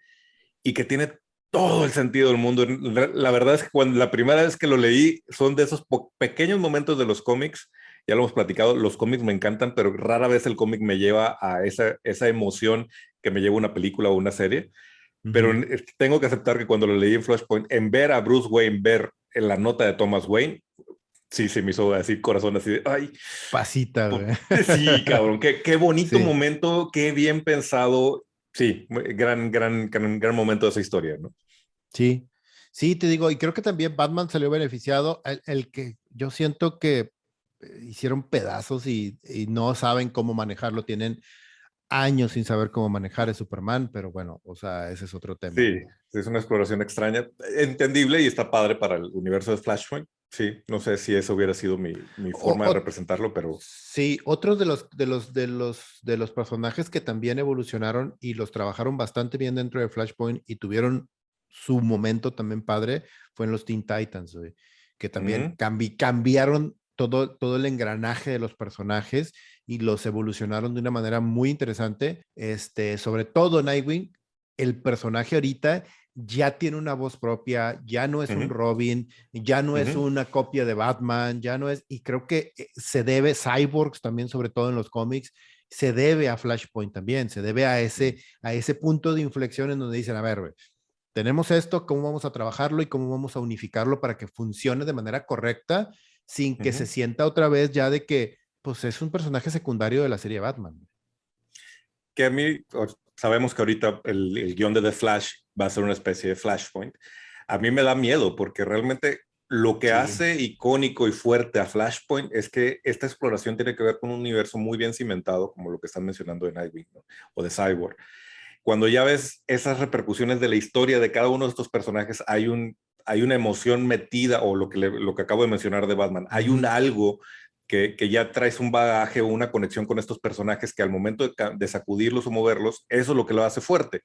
y que tiene todo el sentido del mundo. La verdad es que cuando la primera vez que lo leí son de esos pequeños momentos de los cómics. Ya lo hemos platicado, los cómics me encantan, pero rara vez el cómic me lleva a esa emoción que me lleva una película o una serie. Pero tengo que aceptar que cuando lo leí en Flashpoint, en ver a Bruce Wayne, ver en la nota de Thomas Wayne, sí, se me hizo así corazón así de, ay, Pasita, güey. sí, cabrón, qué bonito Sí, momento, qué bien pensado. Sí, gran momento de esa historia, ¿no? sí. Sí, te digo, y creo que también Batman salió beneficiado. El que yo siento que hicieron pedazos y no saben cómo manejarlo, tienen años sin saber cómo manejar a Superman, pero bueno, o sea, ese es otro tema. Sí, es una exploración extraña, entendible y está padre para el universo de Flashpoint. Sí, no sé si eso hubiera sido mi O, forma de o, representarlo, pero sí, otros de los personajes que también evolucionaron y los trabajaron bastante bien dentro de Flashpoint y tuvieron su momento también padre fue en los Teen Titans, güey, que también cambiaron todo el engranaje de los personajes y los evolucionaron de una manera muy interesante. Sobre todo Nightwing, el personaje ahorita ya tiene una voz propia, ya no es un Robin, ya no es una copia de Batman, ya no es, y creo que se debe, Cyborgs también, sobre todo en los cómics, se debe a Flashpoint también, se debe a ese punto de inflexión en donde dicen, a ver, tenemos esto, ¿cómo vamos a trabajarlo y cómo vamos a unificarlo para que funcione de manera correcta sin que se sienta otra vez ya de que, pues es un personaje secundario de la serie Batman? que a mí, sabemos que ahorita el guión de The Flash va a ser una especie de Flashpoint. A mí me da miedo porque realmente lo que Sí. hace icónico y fuerte a Flashpoint es que esta exploración tiene que ver con un universo muy bien cimentado, como lo que están mencionando de Nightwing, ¿no? O de Cyborg. Cuando ya ves esas repercusiones de la historia de cada uno de estos personajes, hay una emoción metida, o lo que acabo de mencionar de Batman, hay un algo que ya traes un bagaje o una conexión con estos personajes que al momento de sacudirlos o moverlos, eso es lo que lo hace fuerte.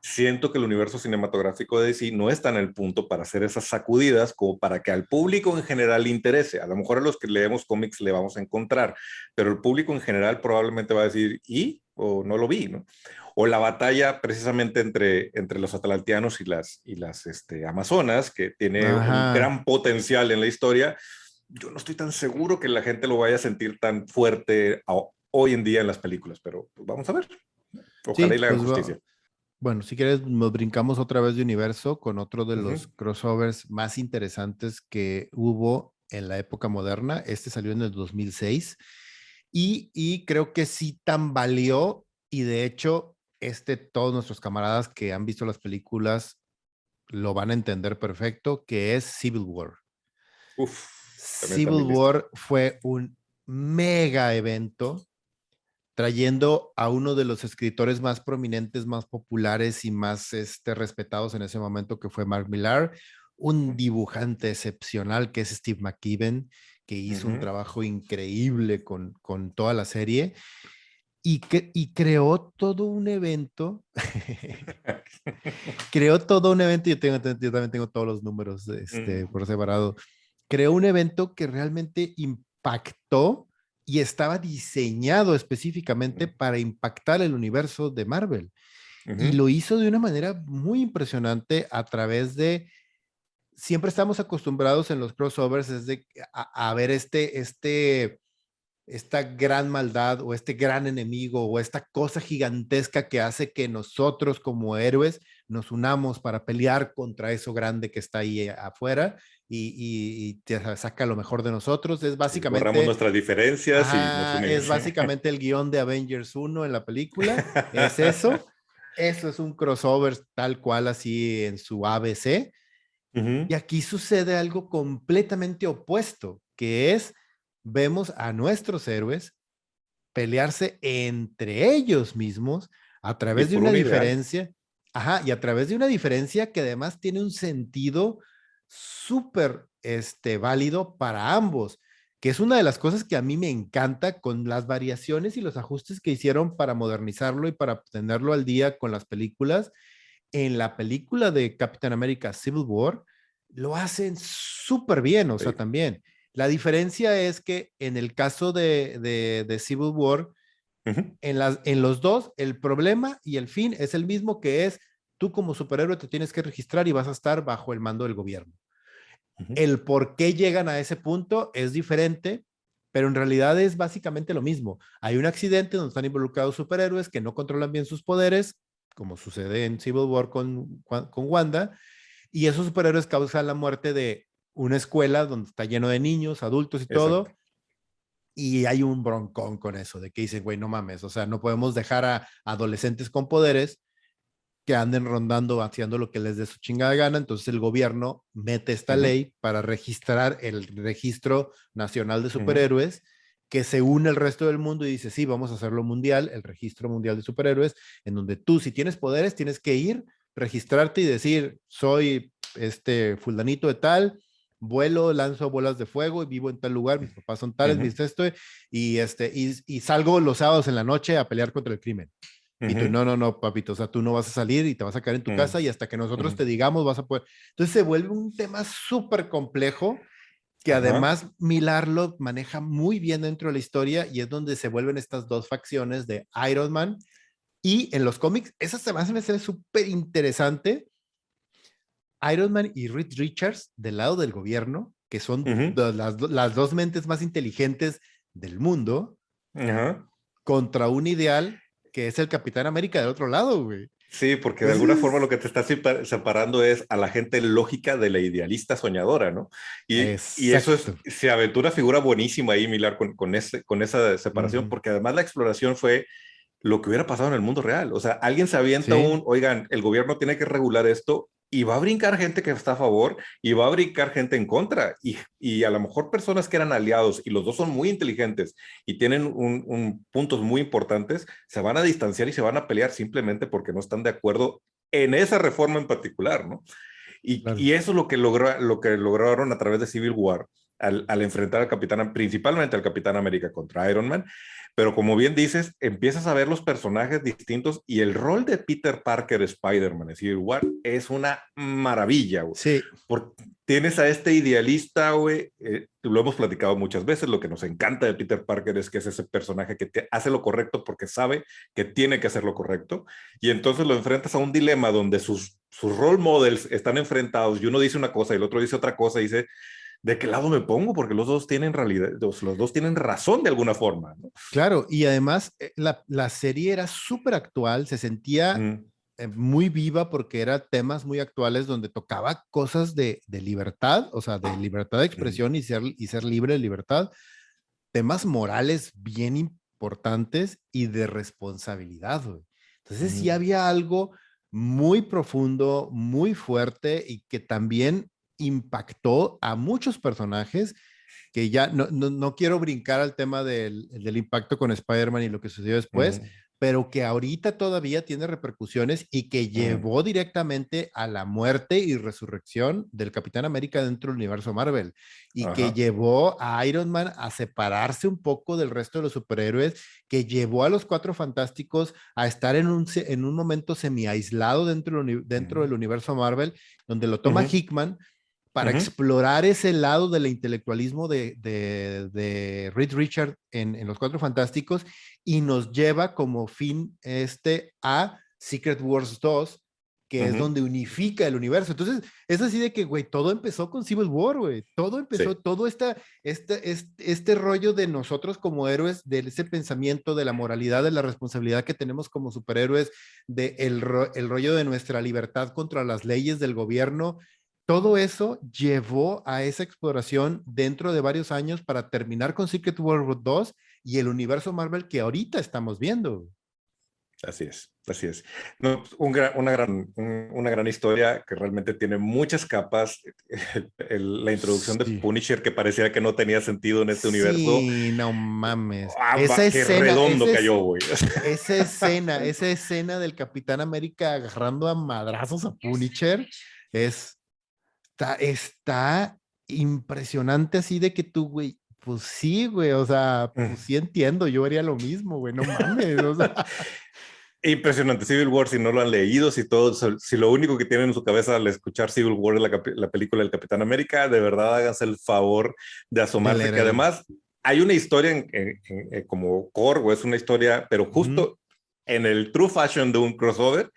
Siento que el universo cinematográfico de DC no está en el punto para hacer esas sacudidas como para que al público en general le interese. A lo mejor a los que leemos cómics le vamos a encontrar, pero el público en general probablemente va a decir, ¿y? o no lo vi, ¿no? O la batalla precisamente entre los atlanteanos y las amazonas, que tiene un Ajá. gran potencial en la historia. Yo no estoy tan seguro que la gente lo vaya a sentir tan fuerte hoy en día en las películas, pero pues, vamos a ver. Ojalá y Sí, le hagan pues justicia. bueno, si quieres, nos brincamos otra vez de universo con otro de Ujú. los crossovers más interesantes que hubo en la época moderna. Este salió en el 2006 y creo que sí tambaleó y de hecho, todos nuestros camaradas que han visto las películas lo van a entender perfecto, que es Civil War. Uf, también está en Civil mi lista. War fue un mega evento trayendo a uno de los escritores más prominentes, más populares y más respetados en ese momento, que fue Mark Millar, un dibujante excepcional que es Steve McKeeven, que hizo un Ujú. trabajo increíble con toda la serie y creó todo un evento. Creó todo un evento, yo también tengo todos los números Mm, por separado. Creó un evento que realmente impactó y estaba diseñado específicamente para impactar el universo de Marvel. Y ujú. lo hizo de una manera muy impresionante a través de, siempre estamos acostumbrados en los crossovers es de, a ver esta gran maldad o este gran enemigo o esta cosa gigantesca que hace que nosotros como héroes nos unamos para pelear contra eso grande que está ahí afuera y te saca lo mejor de nosotros. Sí, borramos nuestras diferencias y nos Es unimos. básicamente el guión de Avengers 1 en la película, es eso. Eso es un crossover tal cual así en su ABC. Ujú, Y aquí sucede algo completamente opuesto, que es, vemos a nuestros héroes pelearse entre ellos mismos a y través de por una un ideal. diferencia, ajá, y a través de una diferencia que además tiene un sentido súper válido para ambos, que es una de las cosas que a mí me encanta con las variaciones y los ajustes que hicieron para modernizarlo y para tenerlo al día con las películas. En la película de Capitán América Civil War, lo hacen súper bien, o sea, Sí. también. La diferencia es que en el caso de Civil War, Ujú, en los dos, el problema y el fin es el mismo, que es tú como superhéroe te tienes que registrar y vas a estar bajo el mando del gobierno. ujú. El por qué llegan a ese punto es diferente, pero en realidad es básicamente lo mismo. Hay un accidente donde están involucrados superhéroes que no controlan bien sus poderes, como sucede en Civil War con Wanda, y esos superhéroes causan la muerte de una escuela donde está lleno de niños, adultos y Exacto. todo, y hay un broncón con eso, de que dicen, güey, no mames, o sea, no podemos dejar a adolescentes con poderes que anden rondando, haciendo lo que les dé su chingada gana. Entonces el gobierno mete esta Ujú, ley para registrar el registro nacional de ujú, superhéroes, que se une el resto del mundo y dice, sí, vamos a hacerlo mundial, el registro mundial de superhéroes, en donde tú, si tienes poderes, tienes que ir, registrarte y decir, soy fulanito de tal, vuelo, lanzo bolas de fuego y vivo en tal lugar, mis papás son tales, ujú, mis esto, y salgo los sábados en la noche a pelear contra el crimen. Y tú, ujú, no, no, no, papito, o sea, tú no vas a salir y te vas a quedar en tu ujú, casa y hasta que nosotros ujú. te digamos vas a poder. Entonces se vuelve un tema súper complejo que Ajá. además Millar lo maneja muy bien dentro de la historia y es donde se vuelven estas dos facciones de Iron Man y en los cómics, esa se me hace súper interesante. Iron Man y Reed Richards del lado del gobierno, que son Ujú, las dos mentes más inteligentes del mundo, ajá. contra un ideal que es el Capitán América del otro lado, güey. Sí, porque de alguna forma lo Entonces, que te está separando es a la gente lógica de la idealista soñadora, ¿no? Y eso es, exacto. se aventura figura buenísima ahí, Milar, con esa separación, Ujú. porque además la exploración fue lo que hubiera pasado en el mundo real. O sea, alguien se avienta Sí, oigan, el gobierno tiene que regular esto y va a brincar gente que está a favor y va a brincar gente en contra. Y a lo mejor personas que eran aliados y los dos son muy inteligentes y tienen puntos muy importantes, se van a distanciar y se van a pelear simplemente porque no están de acuerdo en esa reforma en particular, ¿no? Y claro. eso es lo que lograron a través de Civil War. al enfrentar al Capitán, principalmente al Capitán América contra Iron Man, pero como bien dices, empiezas a ver los personajes distintos y el rol de Peter Parker Spider-Man, es decir, War, es una maravilla, güey. Sí. Tienes a este idealista, güey, lo hemos platicado muchas veces, lo que nos encanta de Peter Parker es que es ese personaje que hace lo correcto porque sabe que tiene que hacer lo correcto, y entonces lo enfrentas a un dilema donde sus role models están enfrentados y uno dice una cosa y el otro dice otra cosa y dice, ¿de qué lado me pongo? Porque los dos tienen realidad, los dos tienen razón de alguna forma, ¿no? Claro, y además la serie era súper actual, se sentía Mm, muy viva porque eran temas muy actuales donde tocaba cosas de libertad, o sea, de libertad de mm, expresión y ser libre de libertad, temas morales bien importantes y de responsabilidad, güey. Entonces sí mm, había algo muy profundo, muy fuerte y que también impactó a muchos personajes que ya no quiero brincar al tema del impacto con Spider-Man y lo que sucedió después, mm, pero que ahorita todavía tiene repercusiones y que mm. llevó directamente a la muerte y resurrección del Capitán América dentro del universo Marvel y que Ajá. llevó a Iron Man a separarse un poco del resto de los superhéroes, que llevó a los Cuatro Fantásticos a estar en un momento semi-aislado dentro del Mm, universo Marvel, donde lo toma ujú, Hickman para ujú. explorar ese lado del intelectualismo de Reed Richard en Los Cuatro Fantásticos y nos lleva como fin a Secret Wars 2, que es Ujú. donde unifica el universo. Entonces, es así de que, güey, todo empezó con Civil War, güey. Todo empezó, Sí. todo este rollo de nosotros como héroes, de ese pensamiento, de la moralidad, de la responsabilidad que tenemos como superhéroes, de el rollo de nuestra libertad contra las leyes del gobierno, todo eso llevó a esa exploración dentro de varios años para terminar con Secret World 2 y el universo Marvel que ahorita estamos viendo. Así es, así es. No, pues, una gran historia que realmente tiene muchas capas. La introducción de Sí. Punisher que parecía que no tenía sentido en este universo. Sí, no mames. Qué redondo cayó, güey. Esa escena del Capitán América agarrando a madrazos a Punisher es, está impresionante así de que tú, güey, pues sí, güey, o sea, pues sí entiendo, yo haría lo mismo, güey, no mames, o sea. Impresionante. Civil War, si no lo han leído, si lo único que tienen en su cabeza al escuchar Civil War es la película del Capitán América, de verdad háganse el favor de De asomarse, leer que el... además hay una historia como core, o es una historia, pero Ujú. justo en el true fashion de un crossover,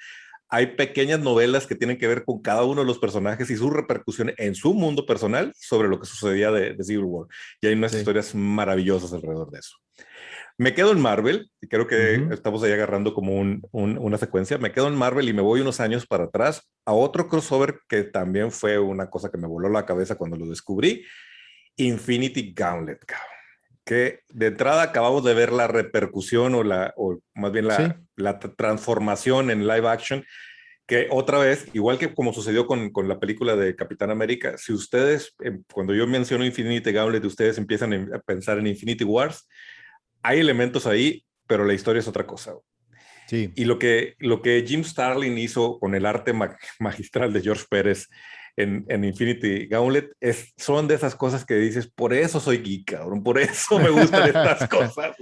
hay pequeñas novelas que tienen que ver con cada uno de los personajes y sus repercusiones en su mundo personal sobre lo que sucedía de Civil War. Y hay unas Sí. historias maravillosas alrededor de eso. Me quedo en Marvel, y creo que Ujú. estamos ahí agarrando como una secuencia. Me quedo en Marvel y me voy unos años para atrás a otro crossover que también fue una cosa que me voló la cabeza cuando lo descubrí, Infinity Gauntlet, cabrón. Que de entrada acabamos de ver la repercusión o más bien Sí. la transformación en live action, que otra vez, igual que como sucedió con la película de Capitán América, si ustedes, cuando yo menciono Infinity Gauntlet, ustedes empiezan a pensar en Infinity Wars, hay elementos ahí, pero la historia es otra cosa. Sí. Y lo que Jim Starlin hizo con el arte magistral de George Pérez en Infinity Gauntlet son de esas cosas que dices, por eso soy geek, cabrón, por eso me gustan estas cosas.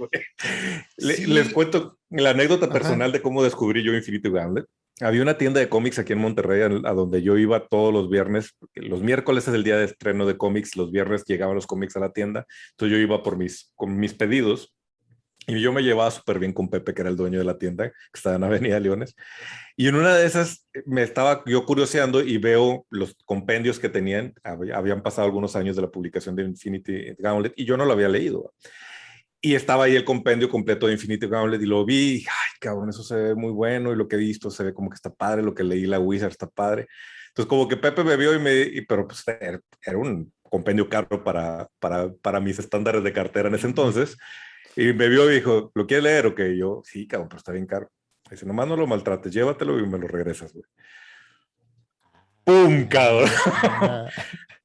Les Sí. cuento la anécdota Ajá. personal de cómo descubrí yo Infinity Gauntlet. Había una tienda de cómics aquí en Monterrey a donde yo iba todos los viernes. Los miércoles es el día de estreno de cómics, los viernes llegaban los cómics a la tienda. Entonces yo iba con mis pedidos y yo me llevaba súper bien con Pepe, que era el dueño de la tienda, que estaba en Avenida Leones. Y en una de esas me estaba yo curioseando y veo los compendios que tenían. Habían pasado algunos años de la publicación de Infinity Gauntlet y yo no lo había leído. Y estaba ahí el compendio completo de Infinity Gauntlet y lo vi y dije, ay, cabrón, eso se ve muy bueno y lo que he visto se ve como que está padre, lo que leí la Wizard está padre. Entonces como que Pepe me vio pero pues era un compendio caro para mis estándares de cartera en ese entonces. Y me vio y dijo, ¿lo quieres leer? Ok, yo, sí, cabrón, pero está bien caro. Dice, nomás no lo maltrates, llévatelo y me lo regresas, güey. ¡Pum, cabrón! Ah,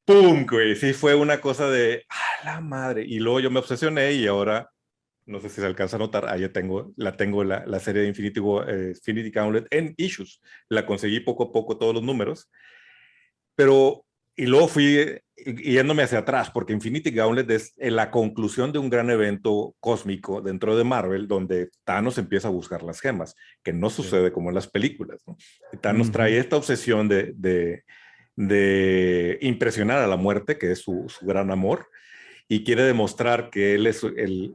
¡Pum, güey! Sí, fue una cosa de, ¡ah, la madre! Y luego yo me obsesioné y ahora, no sé si se alcanza a notar, ahí tengo la serie de Infinity Gauntlet en issues. La conseguí poco a poco todos los números, pero y luego fui yéndome hacia atrás, porque Infinity Gauntlet es la conclusión de un gran evento cósmico dentro de Marvel, donde Thanos empieza a buscar las gemas, que no sucede como en las películas, ¿no? Y Thanos trae esta obsesión de impresionar a la muerte, que es su gran amor, y quiere demostrar que él es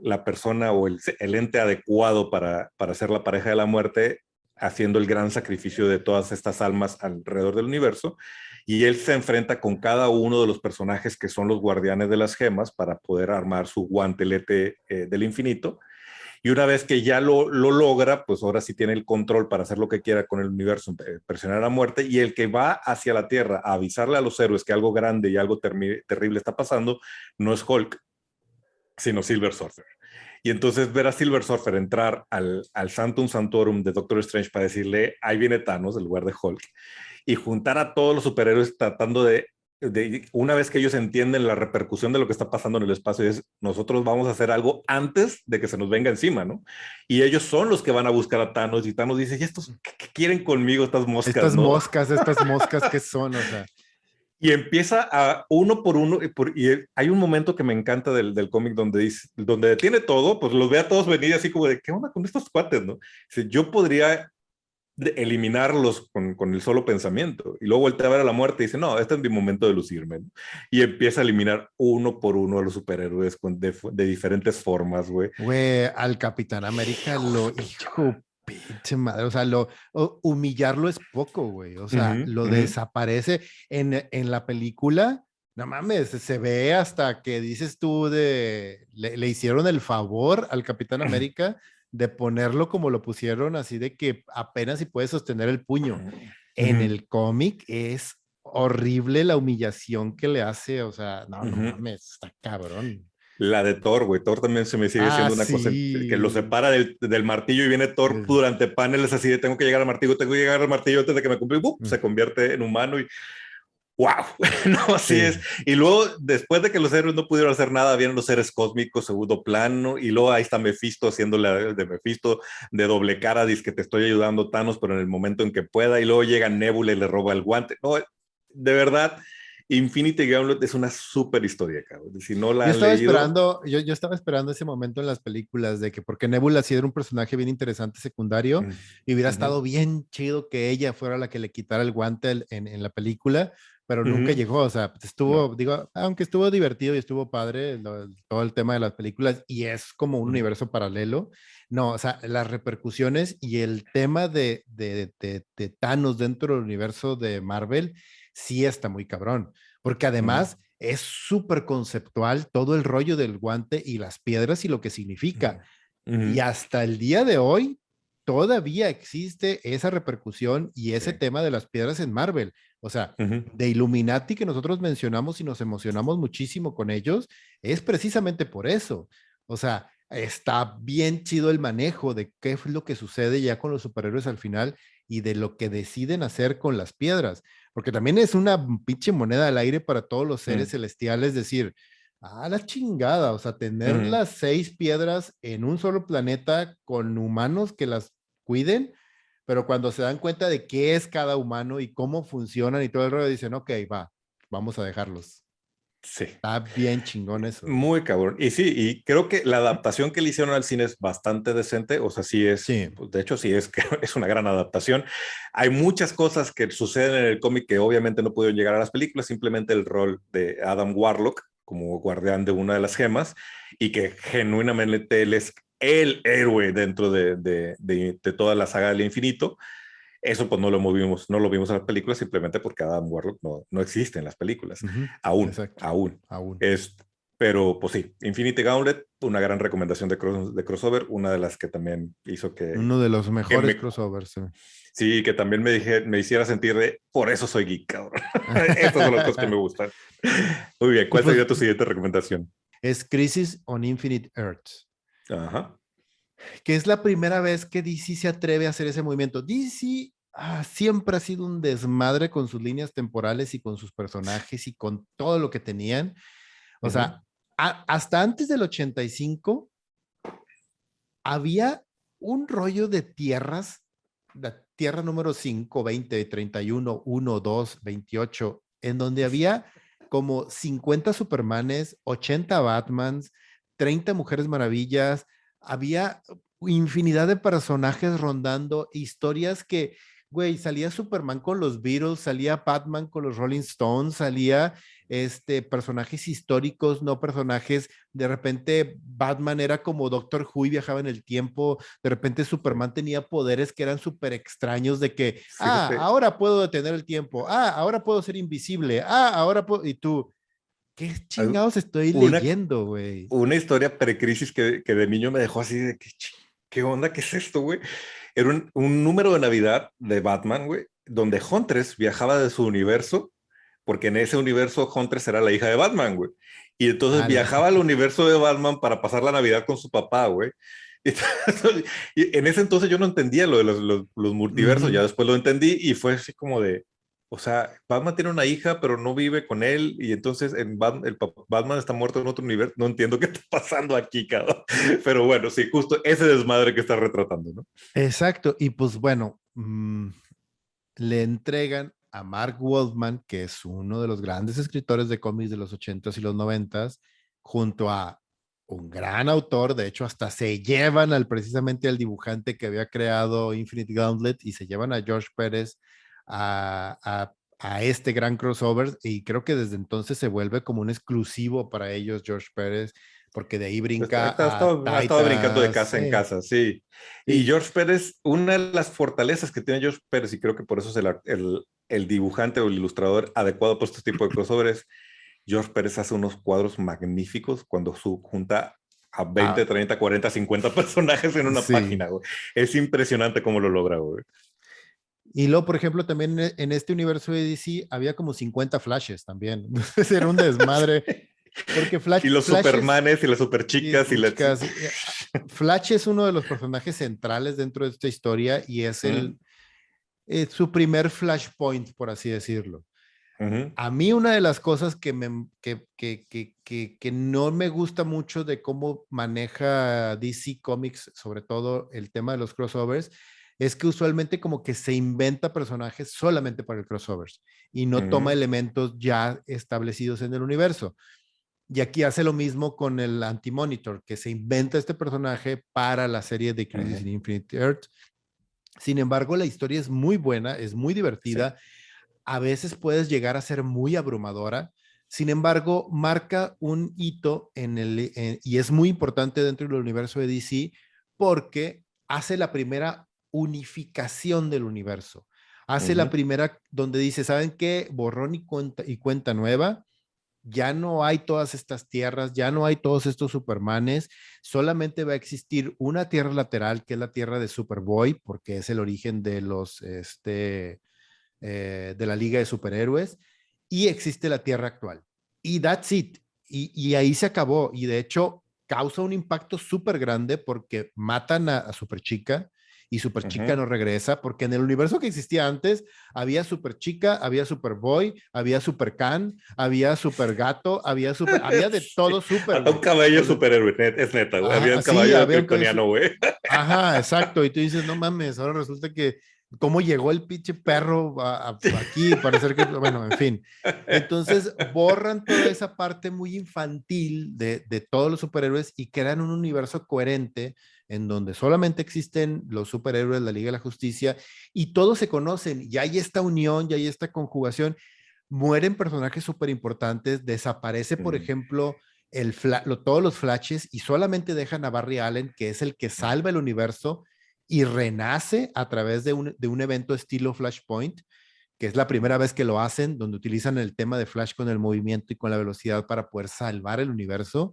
la persona o el ente adecuado para ser la pareja de la muerte, haciendo el gran sacrificio de todas estas almas alrededor del universo. Y él se enfrenta con cada uno de los personajes que son los guardianes de las gemas para poder armar su guantelete del infinito. Y una vez que ya lo logra, pues ahora sí tiene el control para hacer lo que quiera con el universo, presionar a la muerte. Y el que va hacia la Tierra a avisarle a los héroes que algo grande y algo terrible está pasando, no es Hulk, sino Silver Surfer. Y entonces ver a Silver Surfer entrar al Sanctum Sanctorum de Doctor Strange para decirle, ahí viene Thanos, en lugar de Hulk, y juntar a todos los superhéroes tratando de una vez que ellos entienden la repercusión de lo que está pasando en el espacio, es nosotros vamos a hacer algo antes de que se nos venga encima, ¿no? Y ellos son los que van a buscar a Thanos, y Thanos dice, ¿y estos qué quieren conmigo, estas moscas, no? Estas moscas que son, o sea. Y empieza a uno por uno, y hay un momento que me encanta del cómic donde detiene todo, pues los ve a todos venir así como de, ¿qué onda con estos cuates, no? Dice, yo podría eliminarlos con el solo pensamiento. Y luego voltea a ver a la muerte y dice, no, este es mi momento de lucirme, ¿no? Y empieza a eliminar uno por uno a los superhéroes de diferentes formas, güey. Güey, al Capitán América hijo, pinche madre, o sea, humillarlo es poco, güey, o sea, lo desaparece en la película, no mames, se ve hasta que dices tú le hicieron el favor al Capitán América de ponerlo como lo pusieron, así de que apenas si puede sostener el puño. En el cómic es horrible la humillación que le hace, o sea, no mames, está cabrón. La de Thor, güey. Thor también se me sigue siendo una cosa que lo separa del martillo, y viene Thor durante paneles así de tengo que llegar al martillo antes de que me cumpla, y se convierte en humano y ¡wow! No, así es. Y luego, después de que los héroes no pudieron hacer nada, vienen los seres cósmicos, segundo plano, y luego ahí está Mephisto haciéndole de Mephisto de doble cara, dice que te estoy ayudando, Thanos, pero en el momento en que pueda, y luego llega Nebula y le roba el guante. No, de verdad, Infinity Gauntlet es una súper historia, cabrón. Si no la han leído... Yo estaba esperando ese momento en las películas de que, porque Nebula sí era un personaje bien interesante secundario, y hubiera estado bien chido que ella fuera la que le quitara el guante en la película, pero nunca llegó, o sea, digo, aunque estuvo divertido y estuvo padre todo el tema de las películas, y es como un universo paralelo, no, o sea, las repercusiones y el tema de Thanos dentro del universo de Marvel, sí está muy cabrón, porque además es súper conceptual todo el rollo del guante y las piedras y lo que significa. Y hasta el día de hoy todavía existe esa repercusión y ese tema de las piedras en Marvel. O sea, de Illuminati que nosotros mencionamos y nos emocionamos muchísimo con ellos, es precisamente por eso. O sea, está bien chido el manejo de qué es lo que sucede ya con los superhéroes al final y de lo que deciden hacer con las piedras, porque también es una pinche moneda al aire para todos los seres celestiales, decir, a la chingada, o sea, tener las 6 piedras en un solo planeta con humanos que las cuiden, pero cuando se dan cuenta de qué es cada humano y cómo funcionan y todo el rollo, dicen, ok, va, vamos a dejarlos. Sí. Está bien chingón eso. Muy cabrón. Y sí, y creo que la adaptación que le hicieron al cine es bastante decente. O sea, sí es, pues, de hecho, sí es, es una gran adaptación. Hay muchas cosas que suceden en el cómic que obviamente no pudieron llegar a las películas. Simplemente el rol de Adam Warlock como guardián de una de las gemas, y que genuinamente él es el héroe dentro de toda la saga del infinito. Eso pues no lo vimos en las películas, simplemente porque Adam Warlock no existe en las películas. Aún. Es, pero pues sí, Infinity Gauntlet, una gran recomendación de crossover, una de las que también hizo que... Uno de los mejores crossovers. Sí, que también me hiciera sentir de, por eso soy geek, cabrón. Estas son las cosas que me gustan. Muy bien, ¿cuál sería tu siguiente recomendación? Es Crisis on Infinite Earths. Ajá. Que es la primera vez que DC se atreve a hacer ese movimiento. DC siempre ha sido un desmadre con sus líneas temporales y con sus personajes y con todo lo que tenían. O sea, hasta antes del 85 había un rollo de tierras, la tierra número 5, 20, 31, 1, 2, 28, en donde había como 50 Supermanes, 80 Batmans, 30 Mujeres Maravillas, había infinidad de personajes rondando, historias que, güey, salía Superman con los Beatles, salía Batman con los Rolling Stones, salía personajes históricos, no personajes, de repente Batman era como Doctor Who y viajaba en el tiempo, de repente Sí. Superman tenía poderes que eran súper extraños de que, Fíjate, ahora puedo detener el tiempo, ahora puedo ser invisible, ahora puedo, y tú, ¿qué hay chingados estoy una, leyendo, güey? una historia precrisis que de niño me dejó así de que, ¿qué onda? ¿Qué es esto, güey? Era un número de Navidad de Batman, güey, donde Huntress viajaba de su universo, porque en ese universo Huntress era la hija de Batman, güey. Y entonces Ala. viajaba al universo de Batman para pasar la Navidad con su papá, güey. Y en ese entonces yo no entendía lo de los multiversos, ya Ujú. después lo entendí y fue así como de, o sea, Batman tiene una hija, pero no vive con él, y entonces Batman está muerto en otro universo. No entiendo qué está pasando aquí, cabrón. Pero bueno, sí, justo ese desmadre que está retratando, ¿no? Exacto, y pues bueno, le entregan a Mark Waldman, que es uno de los grandes escritores de cómics de los 80s y los 90s, junto a un gran autor, de hecho hasta se llevan precisamente al dibujante que había creado Infinite Gauntlet y se llevan a George Pérez a este gran crossover, y creo que desde entonces se vuelve como un exclusivo para ellos George Pérez, porque de ahí brinca a Ha estado brincando de Titans. casa en casa, sí. Y Sí. George Pérez, una de las fortalezas que tiene George Pérez, y creo que por eso es el dibujante o el ilustrador adecuado para este tipo de crossovers, George Pérez hace unos cuadros magníficos cuando junta a 20, Ah, 30, 40, 50 personajes en una sí. página, güey. Es impresionante cómo lo logra, güey. Y luego, por ejemplo, también en este universo de DC había como 50 flashes también. Entonces era un desmadre, porque Y los Supermanes y las Superchicas y las... chicas, Flash es uno de los personajes centrales dentro de esta historia y es Uh su primer Flashpoint, por así decirlo. -huh. A mí una de las cosas que no me gusta mucho de cómo maneja DC Comics, sobre todo el tema de los crossovers, es que usualmente como que se inventa personajes solamente para el crossovers y no toma Uh elementos ya establecidos en el universo. Y aquí hace lo mismo con el Anti-Monitor, que se inventa este personaje para la serie de Crisis -huh. in Infinite Earth. Sin embargo, la historia es muy buena, es muy Sí. divertida, a veces puedes llegar a ser muy abrumadora. Sin embargo, marca un hito y es muy importante dentro del universo de DC porque hace la primera unificación del universo. Uh Hace la -huh. primera donde dice, ¿saben qué? Borrón y cuenta nueva. Ya no hay todas estas tierras, ya no hay todos estos Supermanes, solamente va a existir una tierra lateral, que es la tierra de Superboy, porque es el origen de de la Liga de Superhéroes, y existe la Tierra actual. Y that's it. Y ahí se acabó. Y de hecho, causa un impacto súper grande porque matan a Superchica y Uh Superchica -huh. no regresa, porque en el universo que existía antes había Superchica, había Superboy, había Supercan, había Supergato, había de todo Sí. super, Hasta un güey. caballo Entonces, superhéroe, es neta, güey. Había un sí, caballo había un kryptoniano, güey. ajá, exacto. Y tú dices, no mames, ahora resulta que cómo llegó el pinche perro aquí para hacer que, bueno, en fin. Entonces borran toda esa parte muy infantil de todos los superhéroes y crean un universo coherente en donde solamente existen los superhéroes, la Liga de la Justicia, y todos se conocen, ya hay esta unión, ya hay esta conjugación. Mueren personajes súper importantes, desaparece, por Mm. ejemplo, todos los flashes y solamente dejan a Barry Allen, que es el que salva el universo y renace a través de un evento estilo Flashpoint, que es la primera vez que lo hacen, donde utilizan el tema de Flash con el movimiento y con la velocidad para poder salvar el universo,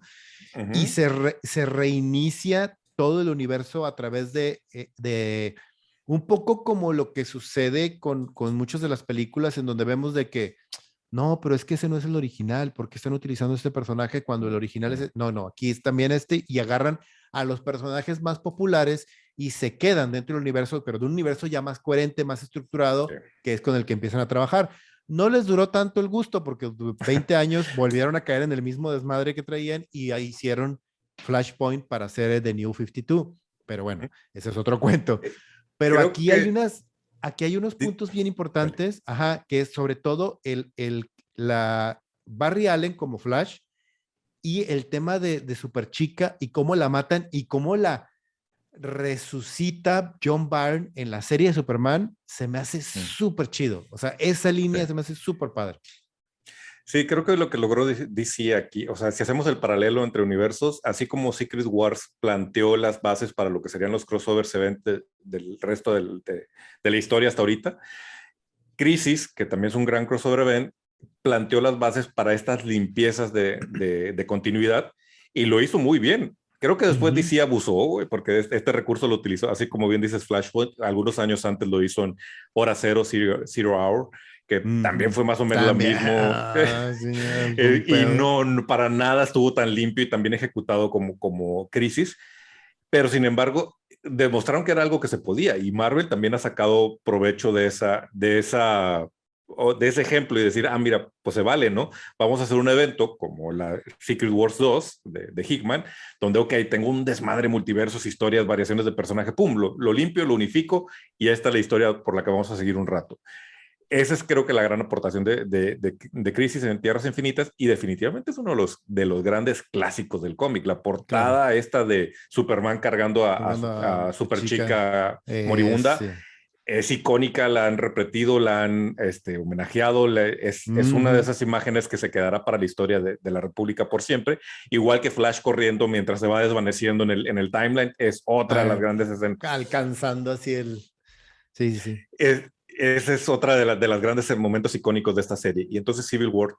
Uh y -huh. se reinicia todo el universo a través de un poco como lo que sucede con muchas de las películas en donde vemos de que no, pero es que ese no es el original, ¿por qué están utilizando este personaje cuando el original es... No, no, aquí es también y agarran a los personajes más populares y se quedan dentro del universo, pero de un universo ya más coherente, más Sí. estructurado, que es con el que empiezan a trabajar. No les duró tanto el gusto porque 20 años volvieron a caer en el mismo desmadre que traían y ahí hicieron Flashpoint para hacer The New 52. Pero bueno, ese es otro cuento. Eh, Pero Creo que... aquí hay unos puntos bien Dale. importantes, ajá, que es sobre todo la Barry Allen como Flash y el tema de Superchica y cómo la matan y cómo la resucita John Byrne en la serie de Superman, se me hace súper chido. O sea, esa línea Sí. se me hace súper padre. Sí, creo que lo que logró DC aquí, o sea, si hacemos el paralelo entre universos, así como Secret Wars planteó las bases para lo que serían los crossovers event del resto de la historia hasta ahorita, Crisis, que también es un gran crossover event, planteó las bases para estas limpiezas de continuidad y lo hizo muy bien. Creo que después DC abusó, güey, porque este recurso lo utilizó, así como bien dices Flashpoint, algunos años antes lo hizo en Hora Cero, Zero Hour, que también fue más o menos lo También, mismo. sí, un Y pedo. no, para nada estuvo tan limpio y tan bien ejecutado como Crisis, pero sin embargo demostraron que era algo que se podía y Marvel también ha sacado provecho de ese ejemplo y decir, mira, pues se vale, ¿no? Vamos a hacer un evento como la Secret Wars 2 de Hickman, donde, ok, tengo un desmadre, multiversos, historias, variaciones de personaje, pum, lo limpio, lo unifico y esta es la historia por la que vamos a seguir un rato. Esa es creo que la gran aportación de Crisis en Tierras Infinitas y definitivamente es uno de los grandes clásicos del cómic. La Claro, portada esta de Superman cargando jugando a a Super chica. Chica moribunda Sí. es icónica, la han repetido, la han homenajeado, es una de esas imágenes que se quedará para la historia de la República por siempre, igual que Flash corriendo mientras se va desvaneciendo en el timeline, es otra de las grandes escenas. Alcanzando así el... Sí, sí, sí. Esa es otra de las grandes momentos icónicos de esta serie. Y entonces Civil War,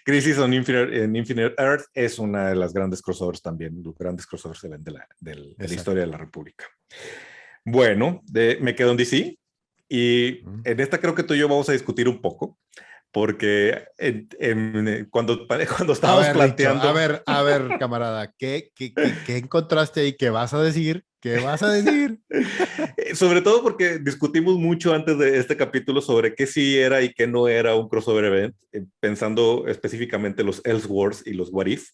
Crisis on Infinite Earth es una de las grandes crossovers también, los grandes crossovers de la historia de la República. Bueno, me quedo en DC y en esta creo que tú y yo vamos a discutir un poco, porque cuando A estábamos ver, Richo, planteando a ver, camarada, ¿qué encontraste ahí? ¿Qué vas a decir? ¿Qué vas a decir? sobre todo porque discutimos mucho antes de este capítulo sobre qué sí era y qué no era un crossover event, pensando específicamente los Elseworlds y los What If,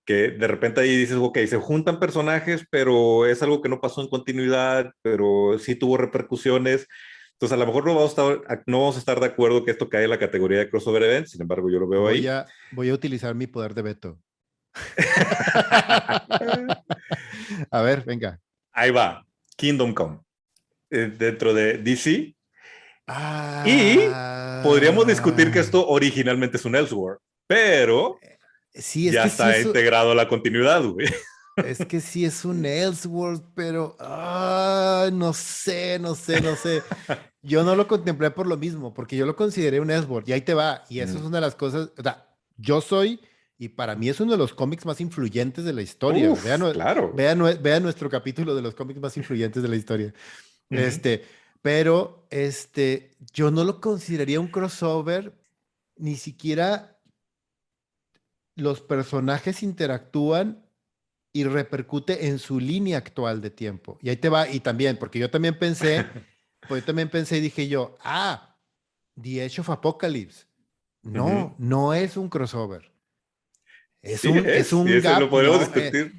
que de repente ahí dices, ok, se juntan personajes, pero es algo que no pasó en continuidad, pero sí tuvo repercusiones. Entonces, a lo mejor no vamos a estar de acuerdo que esto cae en la categoría de crossover event, sin embargo, yo lo veo ahí. Voy a utilizar mi poder de veto. A ver, venga. Ahí va, Kingdom Come, dentro de DC. Y podríamos discutir que Ah, esto originalmente es un Elseworld, pero sí, es ya que sí está es, integrado a la continuidad, güey. es que sí es un Elseworld, pero no sé, no sé. Yo no lo contemplé por lo mismo, porque yo lo consideré un Elseworld, y ahí te va, y eso es una de las cosas, o sea, yo soy, y para mí es uno de los cómics más influyentes de la historia. Uf, claro. Vean nuestro capítulo de los cómics más influyentes de la historia. Uh -huh. Este, yo no lo consideraría un crossover, ni siquiera los personajes interactúan y repercute en su línea actual de tiempo. Y ahí te va, y también, porque yo también pensé y dije yo, The Age of Apocalypse. Uh -huh. No, no es un crossover. Sí Es es, y un ese lo gap, podemos no, discutir.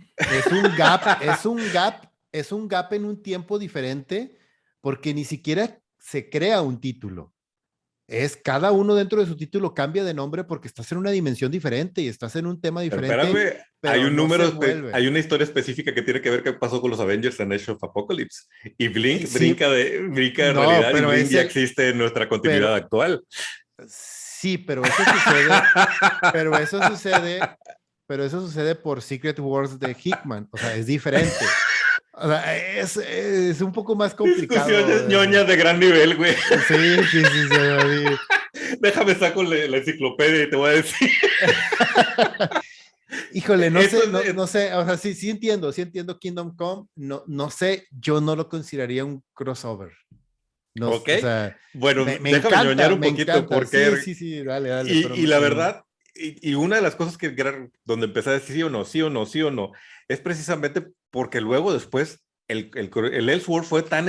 es un gap en un tiempo diferente porque ni siquiera se crea un título. Es cada uno dentro de su título cambia de nombre porque estás en una dimensión diferente y estás en un tema Pero diferente, espérame, hay pero un no se número, vuelve. hay una historia específica que tiene que ver qué pasó con los Avengers en Age of Apocalypse. Y Blink Sí, brinca de no, realidad y Blink ya existe en nuestra continuidad pero actual. sí, pero eso sucede, pero eso sucede por Secret Wars de Hickman, o sea, es diferente. O sea, es un poco más complicado. Discusiones ñoñas de gran nivel, güey. Sí, sí, sí, sí. Déjame saco la enciclopedia y te voy a decir. Híjole, no Eso sé, es, no sé, o sea, sí entiendo Kingdom Come, no sé, yo no lo consideraría un crossover. No, ok. o sea, Bueno, déjame ñoñar un me poquito encanta. Sí, porque sí, sí, dale, pero y la verdad, y una de las cosas donde empecé a decir sí o no, sí o no, sí o no, es precisamente porque luego después el Elseworld fue tan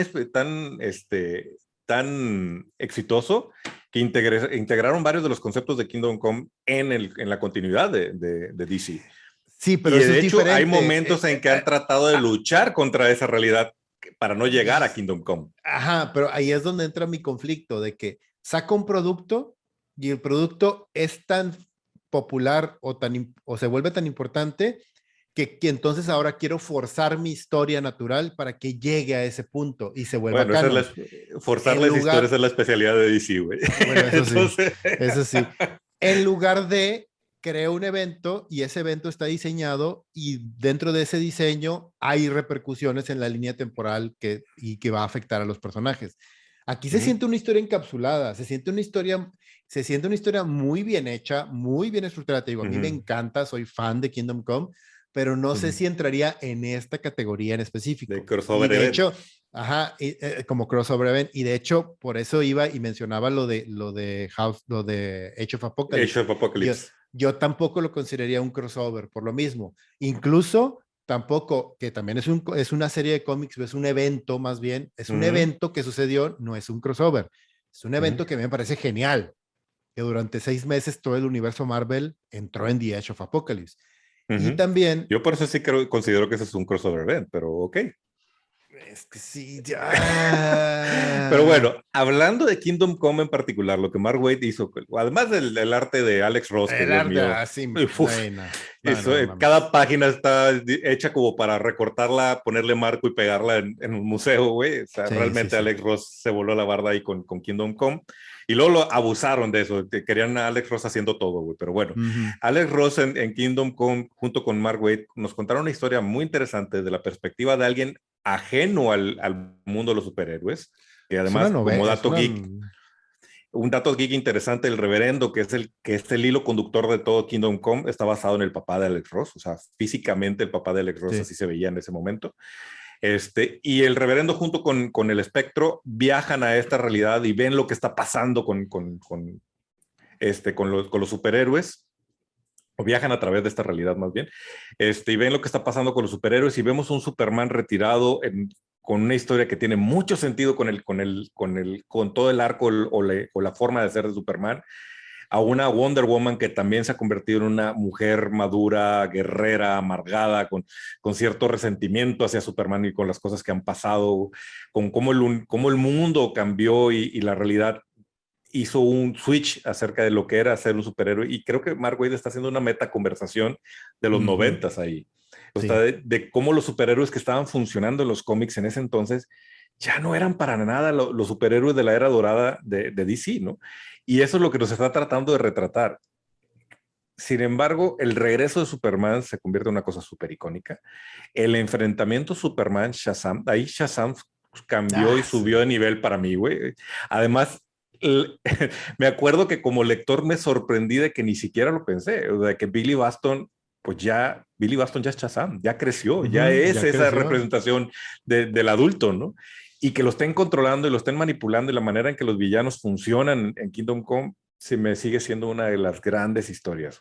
exitoso que integraron varios de los conceptos de Kingdom Come en la continuidad de DC. sí, Y pero eso es de hecho hay diferente. momentos en que han tratado de luchar contra esa realidad para no llegar a Kingdom Come. Ajá, pero ahí es donde entra mi conflicto de que saca un producto y el producto es tan popular o se vuelve tan importante que entonces ahora quiero forzar mi historia natural para que llegue a ese punto y se vuelva Bueno, esa es canon. forzar En las historias lugar, es la especialidad de DC, güey. bueno, Entonces, eso sí, en lugar de creo un evento y ese evento está diseñado y dentro de ese diseño hay repercusiones en la línea temporal y que va a afectar a los personajes. Aquí se siente una historia encapsulada, se siente una historia muy bien hecha, muy bien estructurada. Te digo, a mí me encanta, soy fan de Kingdom Come, pero no sé si entraría en esta categoría en de específico. Y crossover de event. hecho, ajá, como crossover event, y de hecho, por eso iba y mencionaba lo de Age of Age Apocalypse. of Yo, Apocalypse. yo tampoco lo consideraría un crossover, por lo mismo. Incluso tampoco, que también es una serie de cómics, es un evento más bien, es un evento que sucedió, no es un crossover. Es un evento que me parece genial, que durante 6 meses todo el universo Marvel entró en The Age of Apocalypse. Y también, Yo por eso sí considero que ese es un crossover event, pero ok. es que sí, ya. Pero bueno, hablando de Kingdom Come en particular, lo que Mark Waid hizo, además del arte de Alex Ross, que El Dios arte, mío, así, uf, no, no, no cada mames. página está hecha como para recortarla, ponerle marco y pegarla en un museo, güey. O sea, Sí, sí, realmente sí. Alex Ross se voló la barda ahí con Kingdom Come. Y luego lo abusaron de eso, que querían a Alex Ross haciendo todo, güey. Pero bueno, Ujú. Alex Ross en Kingdom Come, junto con Mark Waid, nos contaron una historia muy interesante de la perspectiva de alguien ajeno al mundo de los superhéroes. Y Es una además, como novela, dato geek, un dato geek interesante, el reverendo, que es el hilo conductor de todo Kingdom Come, está basado en el papá de Alex Ross, o sea, físicamente el papá de Alex Ross sí. así se veía en ese momento. Y el reverendo junto con el espectro viajan a esta realidad y ven lo que está pasando con los superhéroes, o viajan a través de esta realidad más bien, y ven lo que está pasando con los superhéroes y vemos un Superman retirado con una historia que tiene mucho sentido con todo el arco o la forma de ser de Superman, a una Wonder Woman que también se ha convertido en una mujer madura, guerrera, amargada, con cierto resentimiento hacia Superman y con las cosas que han pasado, con cómo el mundo cambió y la realidad hizo un switch acerca de lo que era ser un superhéroe y creo que Mark Waid está haciendo una meta conversación de los Ujú. noventas ahí. O sea, Sí. de cómo los superhéroes que estaban funcionando en los cómics en ese entonces ya no eran para nada los superhéroes de la era dorada de DC, ¿no? Y eso es lo que nos está tratando de retratar. Sin embargo, el regreso de Superman se convierte en una cosa súper icónica. El enfrentamiento Superman-Shazam, ahí Shazam cambió y Ah, subió de sí. nivel para mí, güey. Además, me acuerdo que como lector me sorprendí de que ni siquiera lo pensé, o de que Billy Baston ya es Shazam, ya creció, ya Ujú, es ya esa creció. representación del adulto, ¿no? Y que lo estén controlando y lo estén manipulando y la manera en que los villanos funcionan en Kingdom Come, se me sigue siendo una de las grandes historias.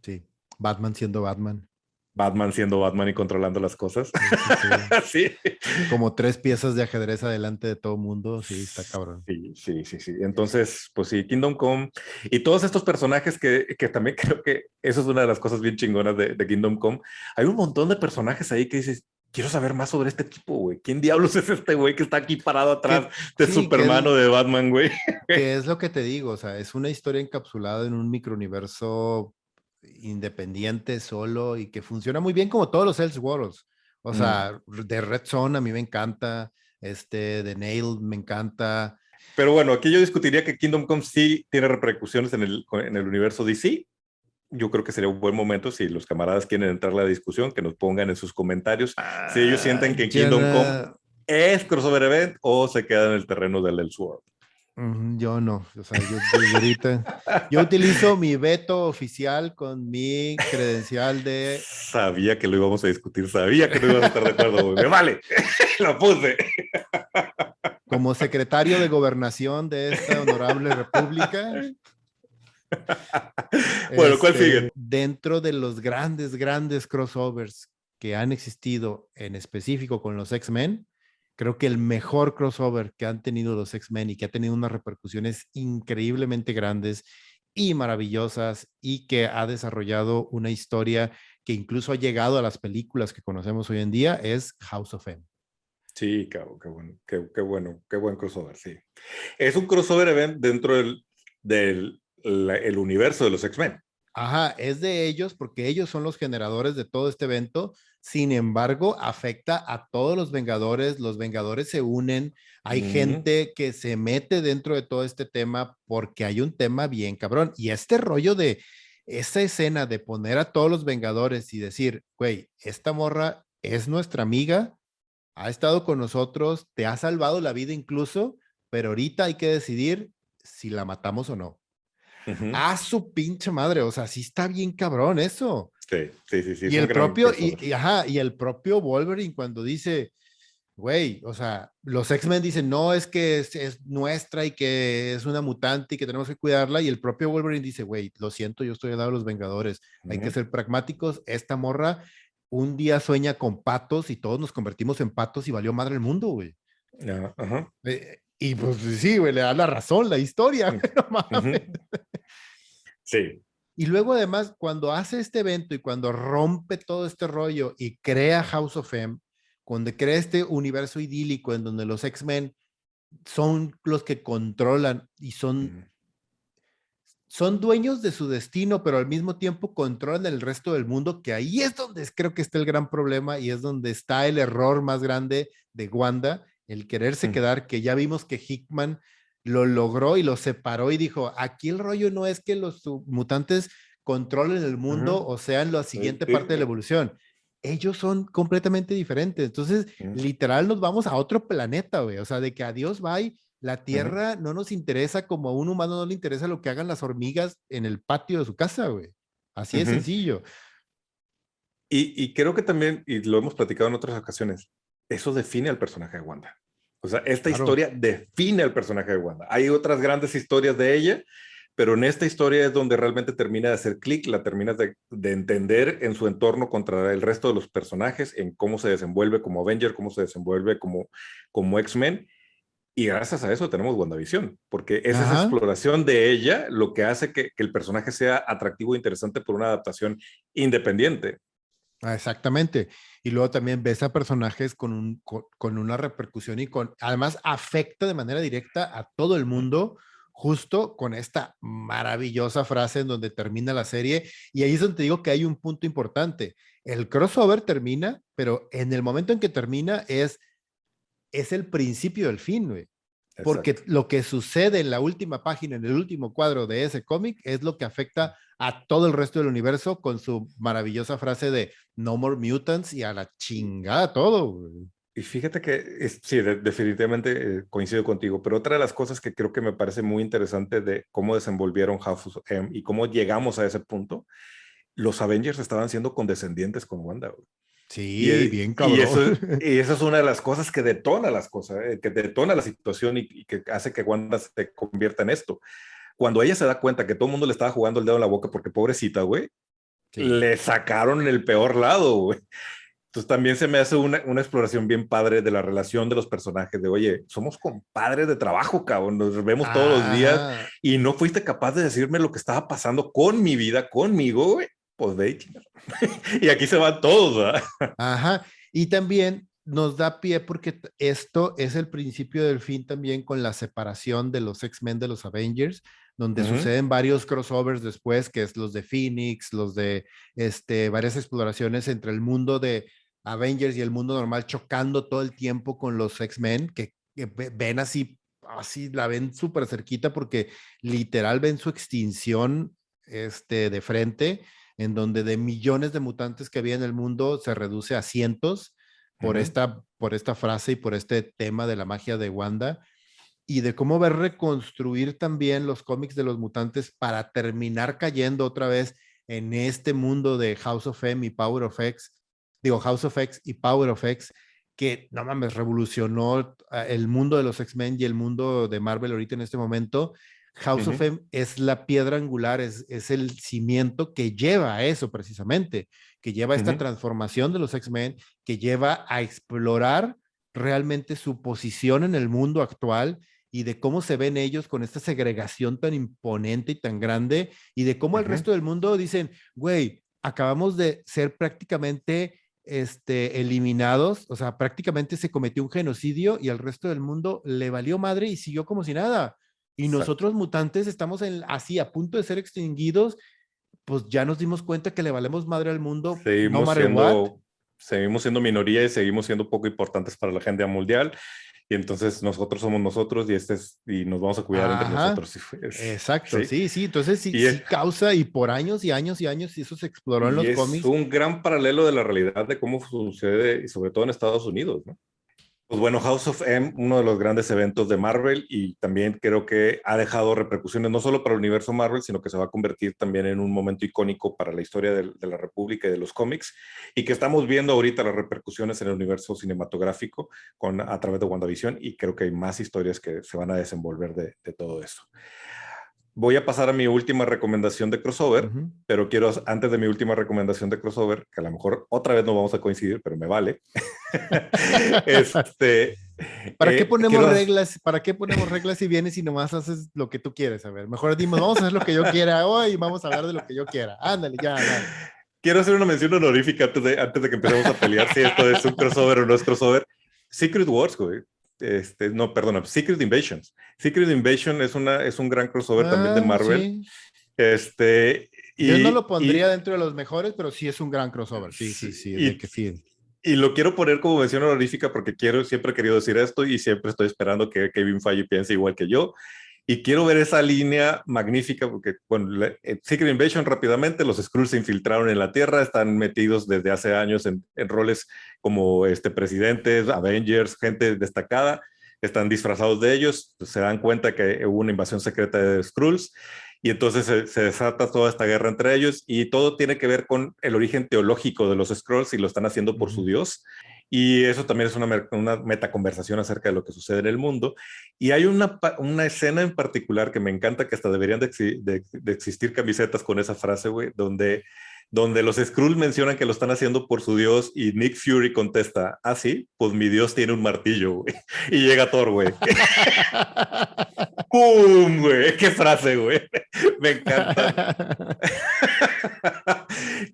Sí. Batman siendo Batman. Batman siendo Batman y controlando las cosas. Sí, sí, sí. Sí. Como tres piezas de ajedrez adelante de todo mundo. Sí, está cabrón. Sí, sí, sí, sí. Entonces, pues sí, Kingdom Come y todos estos personajes que también creo que eso es una de las cosas bien chingonas de Kingdom Come. Hay un montón de personajes ahí que dices, quiero saber más sobre este tipo, güey. ¿Quién diablos es este güey que está aquí parado atrás de Sí, Superman o de Batman, güey? que es lo que te digo. O sea, es una historia encapsulada en un microuniverso independiente, solo y que funciona muy bien como todos los Elseworlds. O Mm. sea, de Red Zone a mí me encanta. De Nail me encanta. Pero bueno, aquí yo discutiría que Kingdom Come sí tiene repercusiones en el universo DC. Yo creo que sería un buen momento si los camaradas quieren entrar a la discusión, que nos pongan en sus comentarios si ellos sienten que Yo Kingdom Come no, es crossover event o se queda en el terreno del Elseworld. yo no, o sea, yo desde ahorita, yo utilizo mi veto oficial con mi credencial de, Sabía que lo íbamos a discutir, sabía que no ibas a estar de acuerdo, güey. Me vale, lo puse. como secretario de gobernación de esta honorable república, Bueno, ¿cuál sigue? dentro de los grandes, grandes crossovers que han existido en específico con los X-Men, creo que el mejor crossover que han tenido los X-Men y que ha tenido unas repercusiones increíblemente grandes y maravillosas y que ha desarrollado una historia que incluso ha llegado a las películas que conocemos hoy en día es House of M. Sí, cabrón, qué bueno, qué buen crossover, sí. Es un crossover event dentro del el universo de los X-Men. Ajá, es de ellos porque ellos son los generadores de todo este evento. Sin embargo, afecta a todos los Vengadores se unen, hay Ujú, gente que se mete dentro de todo este tema porque hay un tema bien cabrón. Y este rollo de esa escena de poner a todos los Vengadores y decir, güey, esta morra es nuestra amiga, ha estado con nosotros, te ha salvado la vida incluso, pero ahorita hay que decidir si la matamos o no. ujú. A su pinche madre, o sea, sí está bien cabrón eso. Sí, sí, sí, sí, Y es un el gran propio, crossover. ajá, y el propio Wolverine cuando dice, güey, o sea, los X-Men dicen, no, es que es nuestra y que es una mutante y que tenemos que cuidarla, y el propio Wolverine dice, güey, lo siento, yo estoy al lado de los Vengadores, hay que Ujú. ser pragmáticos, esta morra un día sueña con patos y todos nos convertimos en patos y valió madre el mundo, güey. Ah, ajá. Y pues sí, güey, le da la razón la historia, Mm, güey, no mames. ujú. Sí. Y luego además, cuando hace este evento y cuando rompe todo este rollo y crea House of M, cuando crea este universo idílico en donde los X-Men son los que controlan y Ujú, son dueños de su destino, pero al mismo tiempo controlan el resto del mundo, que ahí es donde creo que está el gran problema y es donde está el error más grande de Wanda, el quererse ujú, quedar, que ya vimos que Hickman lo logró y lo separó y dijo, aquí el rollo no es que los mutantes controlen el mundo ujú. o sean la Eh, siguiente parte de la eh, evolución. Ellos son completamente diferentes. Entonces, ujú, literal, nos vamos a otro planeta, güey. O sea, de que adiós, bye, la ujú. tierra no nos interesa como a un humano no le interesa lo que hagan las hormigas en el patio de su casa, güey. Así de Ujú. sencillo. Y creo que también, y lo hemos platicado en otras ocasiones, eso define al personaje de Wanda. O sea, esta Claro. historia define al personaje de Wanda. Hay otras grandes historias de ella, pero en esta historia es donde realmente termina de hacer clic, la terminas de entender en su entorno contra el resto de los personajes, en cómo se desenvuelve como Avenger, cómo se desenvuelve como X-Men. Y gracias a eso tenemos WandaVision, porque es esa Ajá. exploración de ella lo que hace que el personaje sea atractivo e interesante por una adaptación independiente. Exactamente. Y luego también ves a personajes con una repercusión y además afecta de manera directa a todo el mundo, justo con esta maravillosa frase en donde termina la serie. Y ahí es donde te digo que hay un punto importante. El crossover termina, pero en el momento en que termina es el principio del fin, güey. Porque Exacto. lo que sucede en la última página, en el último cuadro de ese cómic, es lo que afecta a todo el resto del universo con su maravillosa frase de No More Mutants y a la chingada todo, güey. Y fíjate que sí, definitivamente coincido contigo, pero otra de las cosas que creo que me parece muy interesante de cómo desenvolvieron House of M y cómo llegamos a ese punto, los Avengers estaban siendo condescendientes con Wanda. Güey. Y, Sí, bien y, cabrón. eso es una de las cosas que detona las cosas, que detona la situación y que hace que Wanda se convierta en esto. Cuando ella se da cuenta que todo el mundo le estaba jugando el dedo en la boca porque pobrecita, güey, Sí. le sacaron el peor lado, güey. Entonces también se me hace una exploración bien padre de la relación de los personajes, de, oye, somos compadres de trabajo, cabrón, nos vemos todos los días Ajá, y no fuiste capaz de decirme lo que estaba pasando con mi vida, conmigo, güey. Pues ve, y aquí se van todos, ¿verdad? ajá. Y también nos da pie porque esto es el principio del fin también con la separación de los X-Men de los Avengers, donde Ujú, suceden varios crossovers después, que es los de Phoenix, los de varias exploraciones entre el mundo de Avengers y el mundo normal, chocando todo el tiempo con los X-Men, que ven así la ven súper cerquita porque literal ven su extinción de frente en donde de millones de mutantes que había en el mundo se reduce a cientos ujú, por esta frase y por este tema de la magia de Wanda y de cómo ver reconstruir también los cómics de los mutantes para terminar cayendo otra vez en este mundo de House of M y Power of X, digo House of X y Power of X, que no mames, revolucionó el mundo de los X-Men y el mundo de Marvel ahorita en este momento. House of ujú, M es la piedra angular, es el cimiento que lleva a eso precisamente, que lleva a esta ujú, transformación de los X-Men, que lleva a explorar realmente su posición en el mundo actual y de cómo se ven ellos con esta segregación tan imponente y tan grande y de cómo el ujú, resto del mundo dicen, güey, acabamos de ser prácticamente eliminados, o sea, prácticamente se cometió un genocidio y al resto del mundo le valió madre y siguió como si nada. Y Exacto. nosotros mutantes estamos así a punto de ser extinguidos, pues ya nos dimos cuenta que le valemos madre al mundo, no Seguimos matter what. siendo, seguimos siendo minoría y seguimos siendo poco importantes para la agenda mundial. Y entonces nosotros somos nosotros y nos vamos a cuidar entre Ajá, nosotros. exacto, Sí. sí, sí. Entonces sí, Y es, sí causa, y por años y años y años, y eso se exploró en y los es cómics. un gran paralelo de la realidad de cómo sucede, y sobre todo en Estados Unidos, ¿no? Pues bueno, House of M, uno de los grandes eventos de Marvel y también creo que ha dejado repercusiones no solo para el universo Marvel, sino que se va a convertir también en un momento icónico para la historia de la República y de los cómics y que estamos viendo ahorita las repercusiones en el universo cinematográfico a través de WandaVision y creo que hay más historias que se van a desenvolver de todo eso. Voy a pasar a mi última recomendación de crossover, Ujú. pero quiero, antes de mi última recomendación de crossover, que a lo mejor otra vez no vamos a coincidir, pero me vale. este, ¿Para qué ponemos quiero, reglas? ¿Para qué ponemos reglas si vienes y nomás haces lo que tú quieres? A ver, mejor dimos, vamos a hacer lo que yo quiera hoy y vamos a hablar de lo que yo quiera. Ándale, ya, dale. quiero hacer una mención honorífica antes de que empecemos a pelear si esto es un crossover o no es crossover. Secret Wars, güey. No, perdona, Secret Invasions. Secret Invasion es un gran crossover también de Ah, Marvel. sí. Este, Yo no lo y, pondría y, dentro de los mejores, pero sí es un gran crossover. Sí, sí, sí, de y, que sí. y lo quiero poner como mención honorífica porque siempre he querido decir esto y siempre estoy esperando que Kevin Feige piense igual que yo. Y quiero ver esa línea magnífica porque, bueno, Secret Invasion rápidamente, los Skrulls se infiltraron en la Tierra, están metidos desde hace años en roles como presidentes, Avengers, gente destacada, están disfrazados de ellos, pues se dan cuenta que hubo una invasión secreta de Skrulls y entonces se desata toda esta guerra entre ellos y todo tiene que ver con el origen teológico de los Skrulls y lo están haciendo por su Ujú. dios. Y eso también es una metaconversación acerca de lo que sucede en el mundo. Y hay una escena en particular que me encanta, que hasta deberían de existir camisetas con esa frase, güey, donde los Skrulls mencionan que lo están haciendo por su dios y Nick Fury contesta, ah, sí, pues mi dios tiene un martillo, güey. Y llega Thor, güey. ¡Pum, güey! ¡Qué frase, güey! Me encanta.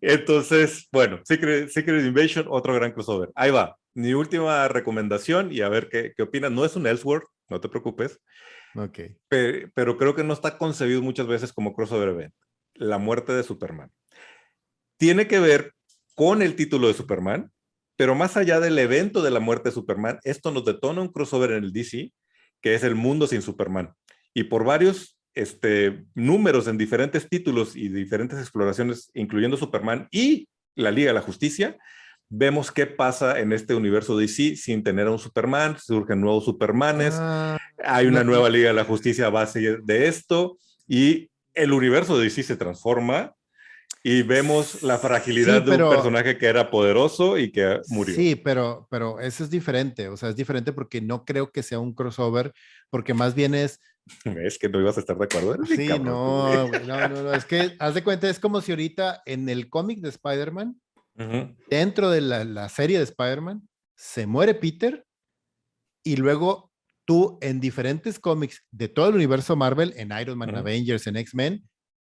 Entonces, bueno, Secret Invasion, otro gran crossover. Ahí va. Mi última recomendación y a ver qué opinas. No es un Elseworld, no te preocupes, Ok. pero creo que no está concebido muchas veces como crossover event. La muerte de Superman. Tiene que ver con el título de Superman, pero más allá del evento de la muerte de Superman, esto nos detona un crossover en el DC, que es el mundo sin Superman. Y por varios números en diferentes títulos y diferentes exploraciones, incluyendo Superman y la Liga de la Justicia, vemos qué pasa en este universo DC sin tener a un Superman, surgen nuevos Supermanes, Ah, hay una me- nueva Liga de la Justicia a base de esto y el universo de DC se transforma y vemos la sí, fragilidad de un pero personaje que era poderoso y que murió. sí, pero eso es diferente. O sea, es diferente porque no creo que sea un crossover, porque más bien es, Es que no ibas a estar de acuerdo. Eres bien sí, cabrón, tú, güey. no, güey, no, no, no. Es que haz de cuenta, es como si ahorita en el cómic de Spider-Man, Uh -huh. dentro de la serie de Spider-Man, se muere Peter y luego tú en diferentes cómics de todo el universo Marvel, en Iron Man, Uh en -huh. Avengers, en X-Men,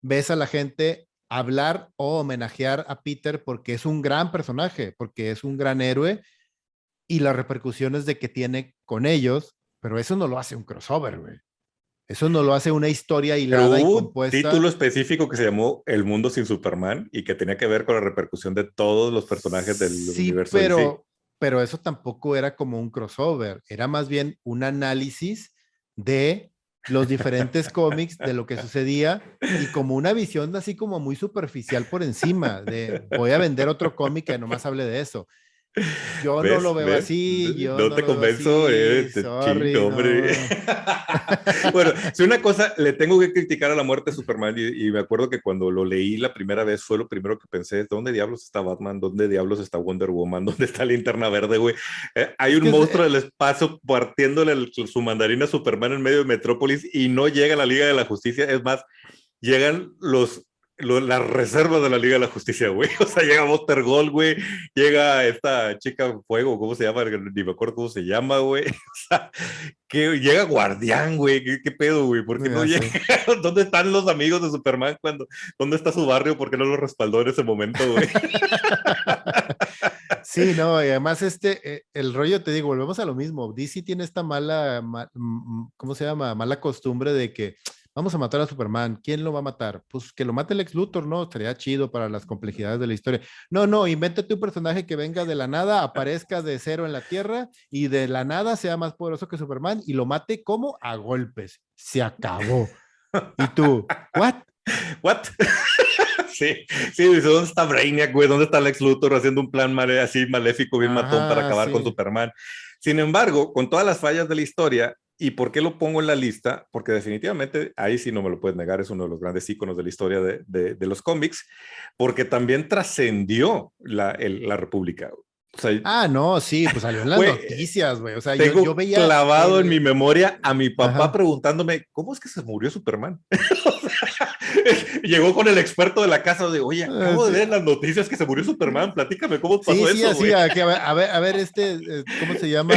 ves a la gente hablar o homenajear a Peter porque es un gran personaje, porque es un gran héroe y las repercusiones de que tiene con ellos, pero eso no lo hace un crossover, güey. Eso no lo hace una historia Pero hilada y hubo un compuesta. título específico que se llamó El mundo sin Superman y que tenía que ver con la repercusión de todos los personajes del Sí, universo DC. pero eso tampoco era como un crossover, era más bien un análisis de los diferentes cómics, de lo que sucedía y como una visión así como muy superficial por encima de voy a vender otro cómic que nomás hable de eso. Yo no lo ¿Ves? veo ¿Ves? así, yo No no te lo veo convenzo, así, chingo, sorry, hombre. no. Bueno, si una cosa, le tengo que criticar a la muerte de Superman y me acuerdo que cuando lo leí la primera vez fue lo primero que pensé, ¿dónde diablos está Batman? ¿Dónde diablos está Wonder Woman? ¿Dónde está Linterna Verde, güey? Hay Es un que monstruo del espacio partiéndole su mandarina a Superman en medio de Metrópolis y no llega a la Liga de la Justicia. Es más, llegan las reservas de la Liga de la Justicia, güey. O sea, llega Buster Gold, güey. Llega esta chica fuego, ¿cómo se llama? Ni me acuerdo cómo se llama, güey. O sea, que llega Guardián, güey. ¿Qué pedo, güey? ¿Por qué no ya llega? sé. ¿Dónde están los amigos de Superman dónde está su barrio? ¿Por qué no lo respaldó en ese momento, güey? Sí, no, y además el rollo, te digo, volvemos a lo mismo. DC tiene esta ¿cómo se llama? Mala costumbre de que vamos a matar a Superman. ¿Quién lo va a matar? Pues que lo mate el Lex Luthor, ¿no? Estaría chido para las complejidades de la historia. No, no, invéntate un personaje que venga de la nada, aparezca de cero en la Tierra y de la nada sea más poderoso que Superman y lo mate como a golpes. Se acabó. ¿Y tú? ¿What? ¿What? Sí, sí, dice, ¿dónde está Brainiac, güey? ¿Dónde está Lex Luthor haciendo un plan así maléfico, bien matón para Ajá, acabar con sí. Superman? Sin embargo, con todas las fallas de la historia, ¿y por qué lo pongo en la lista? Porque definitivamente, ahí sí no me lo puedes negar, es uno de los grandes íconos de la historia de los cómics, porque también trascendió la República. O sea, Ah, no, sí, pues salió en las güey, noticias, güey. O sea, yo tengo veía clavado en mi memoria a mi papá Ajá. preguntándome, ¿cómo es que se murió Superman? Llegó con el experto de la casa de, oye, acabo de Sí, ver en las noticias que se murió Superman, platícame cómo sí, pasó sí, eso, así, güey. a ver, ¿cómo se llama?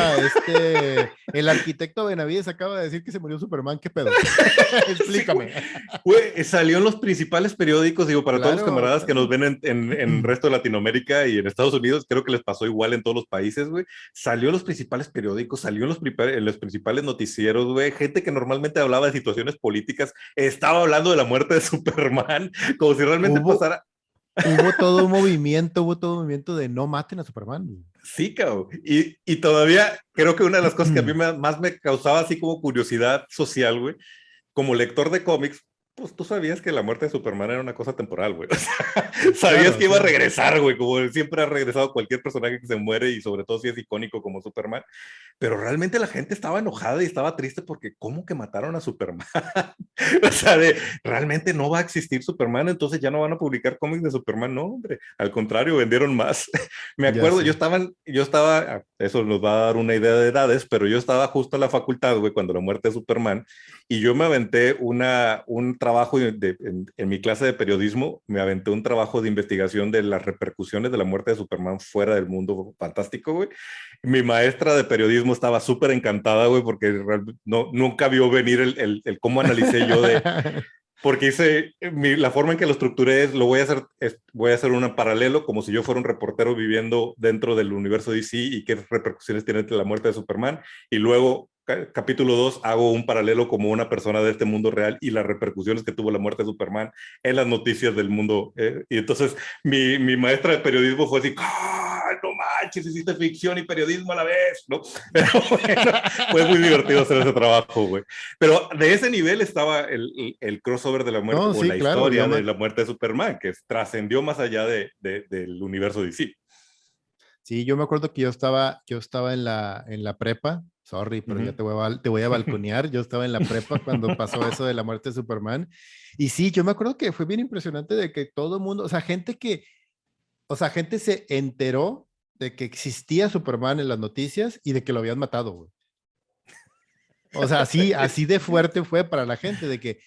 El arquitecto Benavides acaba de decir que se murió Superman, ¿qué pedo? Sí, güey. Explícame. Güey, salió en los principales periódicos, digo, para todos los Claro, camaradas que nos claro. ven en resto de Latinoamérica y en Estados Unidos, creo que les pasó igual en todos los países, güey. Salió en los principales periódicos, salió en los principales noticieros, güey. Gente que normalmente hablaba de situaciones políticas, estaba hablando de la muerte de Superman, como si realmente Hubo, pasara. hubo todo un movimiento de no maten a Superman. Sí, cabrón. Y todavía creo que una de las cosas que a mí más me causaba así como curiosidad social, güey, como lector de cómics, pues tú sabías que la muerte de Superman era una cosa temporal, güey. O sea, sabías Claro, que iba a sí. regresar, güey, como siempre ha regresado cualquier personaje que se muere y sobre todo si es icónico como Superman. Pero realmente la gente estaba enojada y estaba triste porque ¿cómo que mataron a Superman? O sea, realmente no va a existir Superman, entonces ya no van a publicar cómics de Superman, no, hombre. Al contrario, vendieron más. Me Ya acuerdo, sé. eso nos va a dar una idea de edades, pero yo estaba justo en la facultad, güey, cuando la muerte de Superman, y yo me aventé un trabajo en mi clase de periodismo, me aventé un trabajo de investigación de las repercusiones de la muerte de Superman fuera del mundo fantástico, güey. Mi maestra de periodismo estaba súper encantada, güey, porque no, nunca vio venir el cómo analicé yo porque la forma en que lo estructuré es, voy a hacer un paralelo como si yo fuera un reportero viviendo dentro del universo DC y qué repercusiones tiene la muerte de Superman, y luego capítulo 2 hago un paralelo como una persona de este mundo real y las repercusiones que tuvo la muerte de Superman en las noticias del mundo. Y entonces mi maestra de periodismo fue así, ¡ah, no manches, hiciste ficción y periodismo a la vez! ¿No? Pero bueno, fue muy divertido hacer ese trabajo, güey. Pero de ese nivel estaba el crossover de la muerte No, o sí, la claro, historia de la muerte de Superman, que trascendió más allá del universo DC. sí, yo me acuerdo que yo estaba en la prepa, sorry, Uh pero ya -huh. te voy a balconear, yo estaba en la prepa cuando pasó eso de la muerte de Superman, y sí, yo me acuerdo que fue bien impresionante de que todo el mundo, gente se enteró de que existía Superman en las noticias y de que lo habían matado, güey. O sea, así de fuerte fue para la gente de que,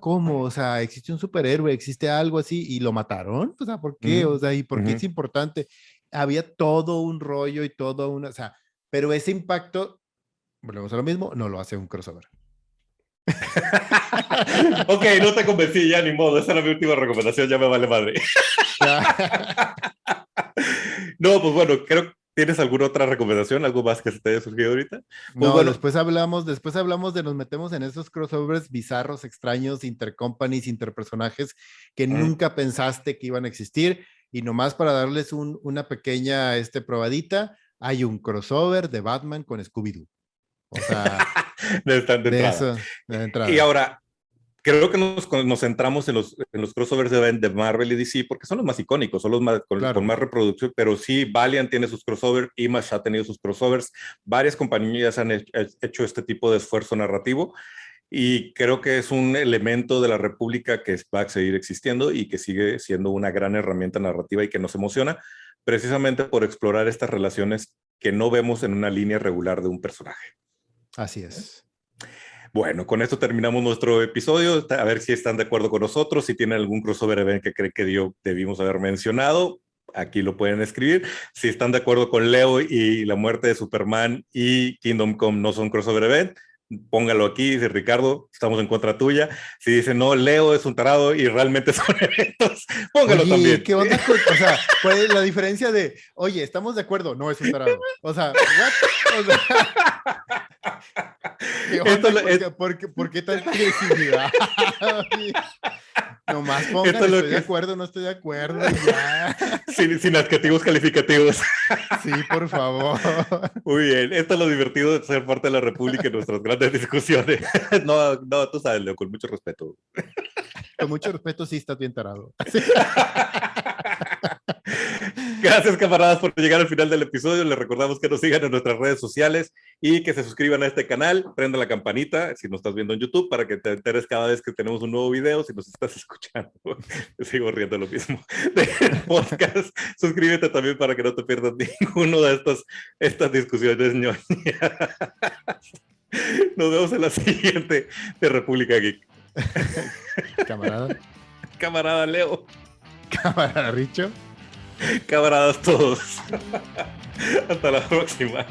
¿cómo? O sea, existe un superhéroe, existe algo así y lo mataron. O sea, ¿por Uh qué? -huh. O sea, ¿y Uh por qué es -huh. importante? Había todo un rollo y todo una, o sea, pero ese impacto, volvemos a lo mismo, no lo hace un crossover. Ok, no te convencí ya, ni modo. Esa era mi última recomendación, ya me vale madre. No, pues bueno, creo que tienes alguna otra recomendación, algo más que se te haya surgido ahorita. Pues No, bueno, después hablamos de nos metemos en esos crossovers bizarros, extraños, intercompanies, interpersonajes que nunca pensaste que iban a existir. Y nomás para darles una pequeña probadita, hay un crossover de Batman con Scooby-Doo. O sea, de de entrada. eso, de Y entrada. ahora, creo que nos centramos en los crossovers de Marvel y DC porque son los más icónicos, son los más, con Claro. más reproducción, pero sí, Valiant tiene sus crossovers, Image ha tenido sus crossovers, varias compañías han hecho este tipo de esfuerzo narrativo y creo que es un elemento de la República que va a seguir existiendo y que sigue siendo una gran herramienta narrativa y que nos emociona precisamente por explorar estas relaciones que no vemos en una línea regular de un personaje. Así es. Bueno, con esto terminamos nuestro episodio. A ver si están de acuerdo con nosotros, si tienen algún crossover event que creen que debimos haber mencionado, aquí lo pueden escribir. Si están de acuerdo con Leo y la muerte de Superman y Kingdom Come no son crossover event, póngalo aquí, dice Ricardo, estamos en contra tuya. Si dice, no, Leo es un tarado y realmente son eventos, póngalo Oye, también. ¿qué onda o sea, cuál es la diferencia de, oye, estamos de acuerdo, no es un tarado? O sea, ¿what? O sea, ¿qué onda? ¿Por qué tanta agresividad? Nomás pongan, estoy de acuerdo, no estoy de acuerdo, ya. Sin adjetivos calificativos. Sí, por favor. Muy bien, esto es lo divertido de ser parte de la República y nuestras grandes discusiones. No, tú sabes, Leo, con mucho respeto. Con mucho respeto, sí estás bien tarado. Sí. Gracias, camaradas, por llegar al final del episodio. Les recordamos que nos sigan en nuestras redes sociales y que se suscriban a este canal. Prenda la campanita si nos estás viendo en YouTube para que te enteres cada vez que tenemos un nuevo video. Si nos estás escuchando, sigo riendo lo mismo del podcast. Suscríbete también para que no te pierdas ninguno de estas discusiones ñoñas. Nos vemos en la siguiente de República Geek. Camarada. Camarada Leo. Camarada Richo. Camaradas todos. Hasta la próxima.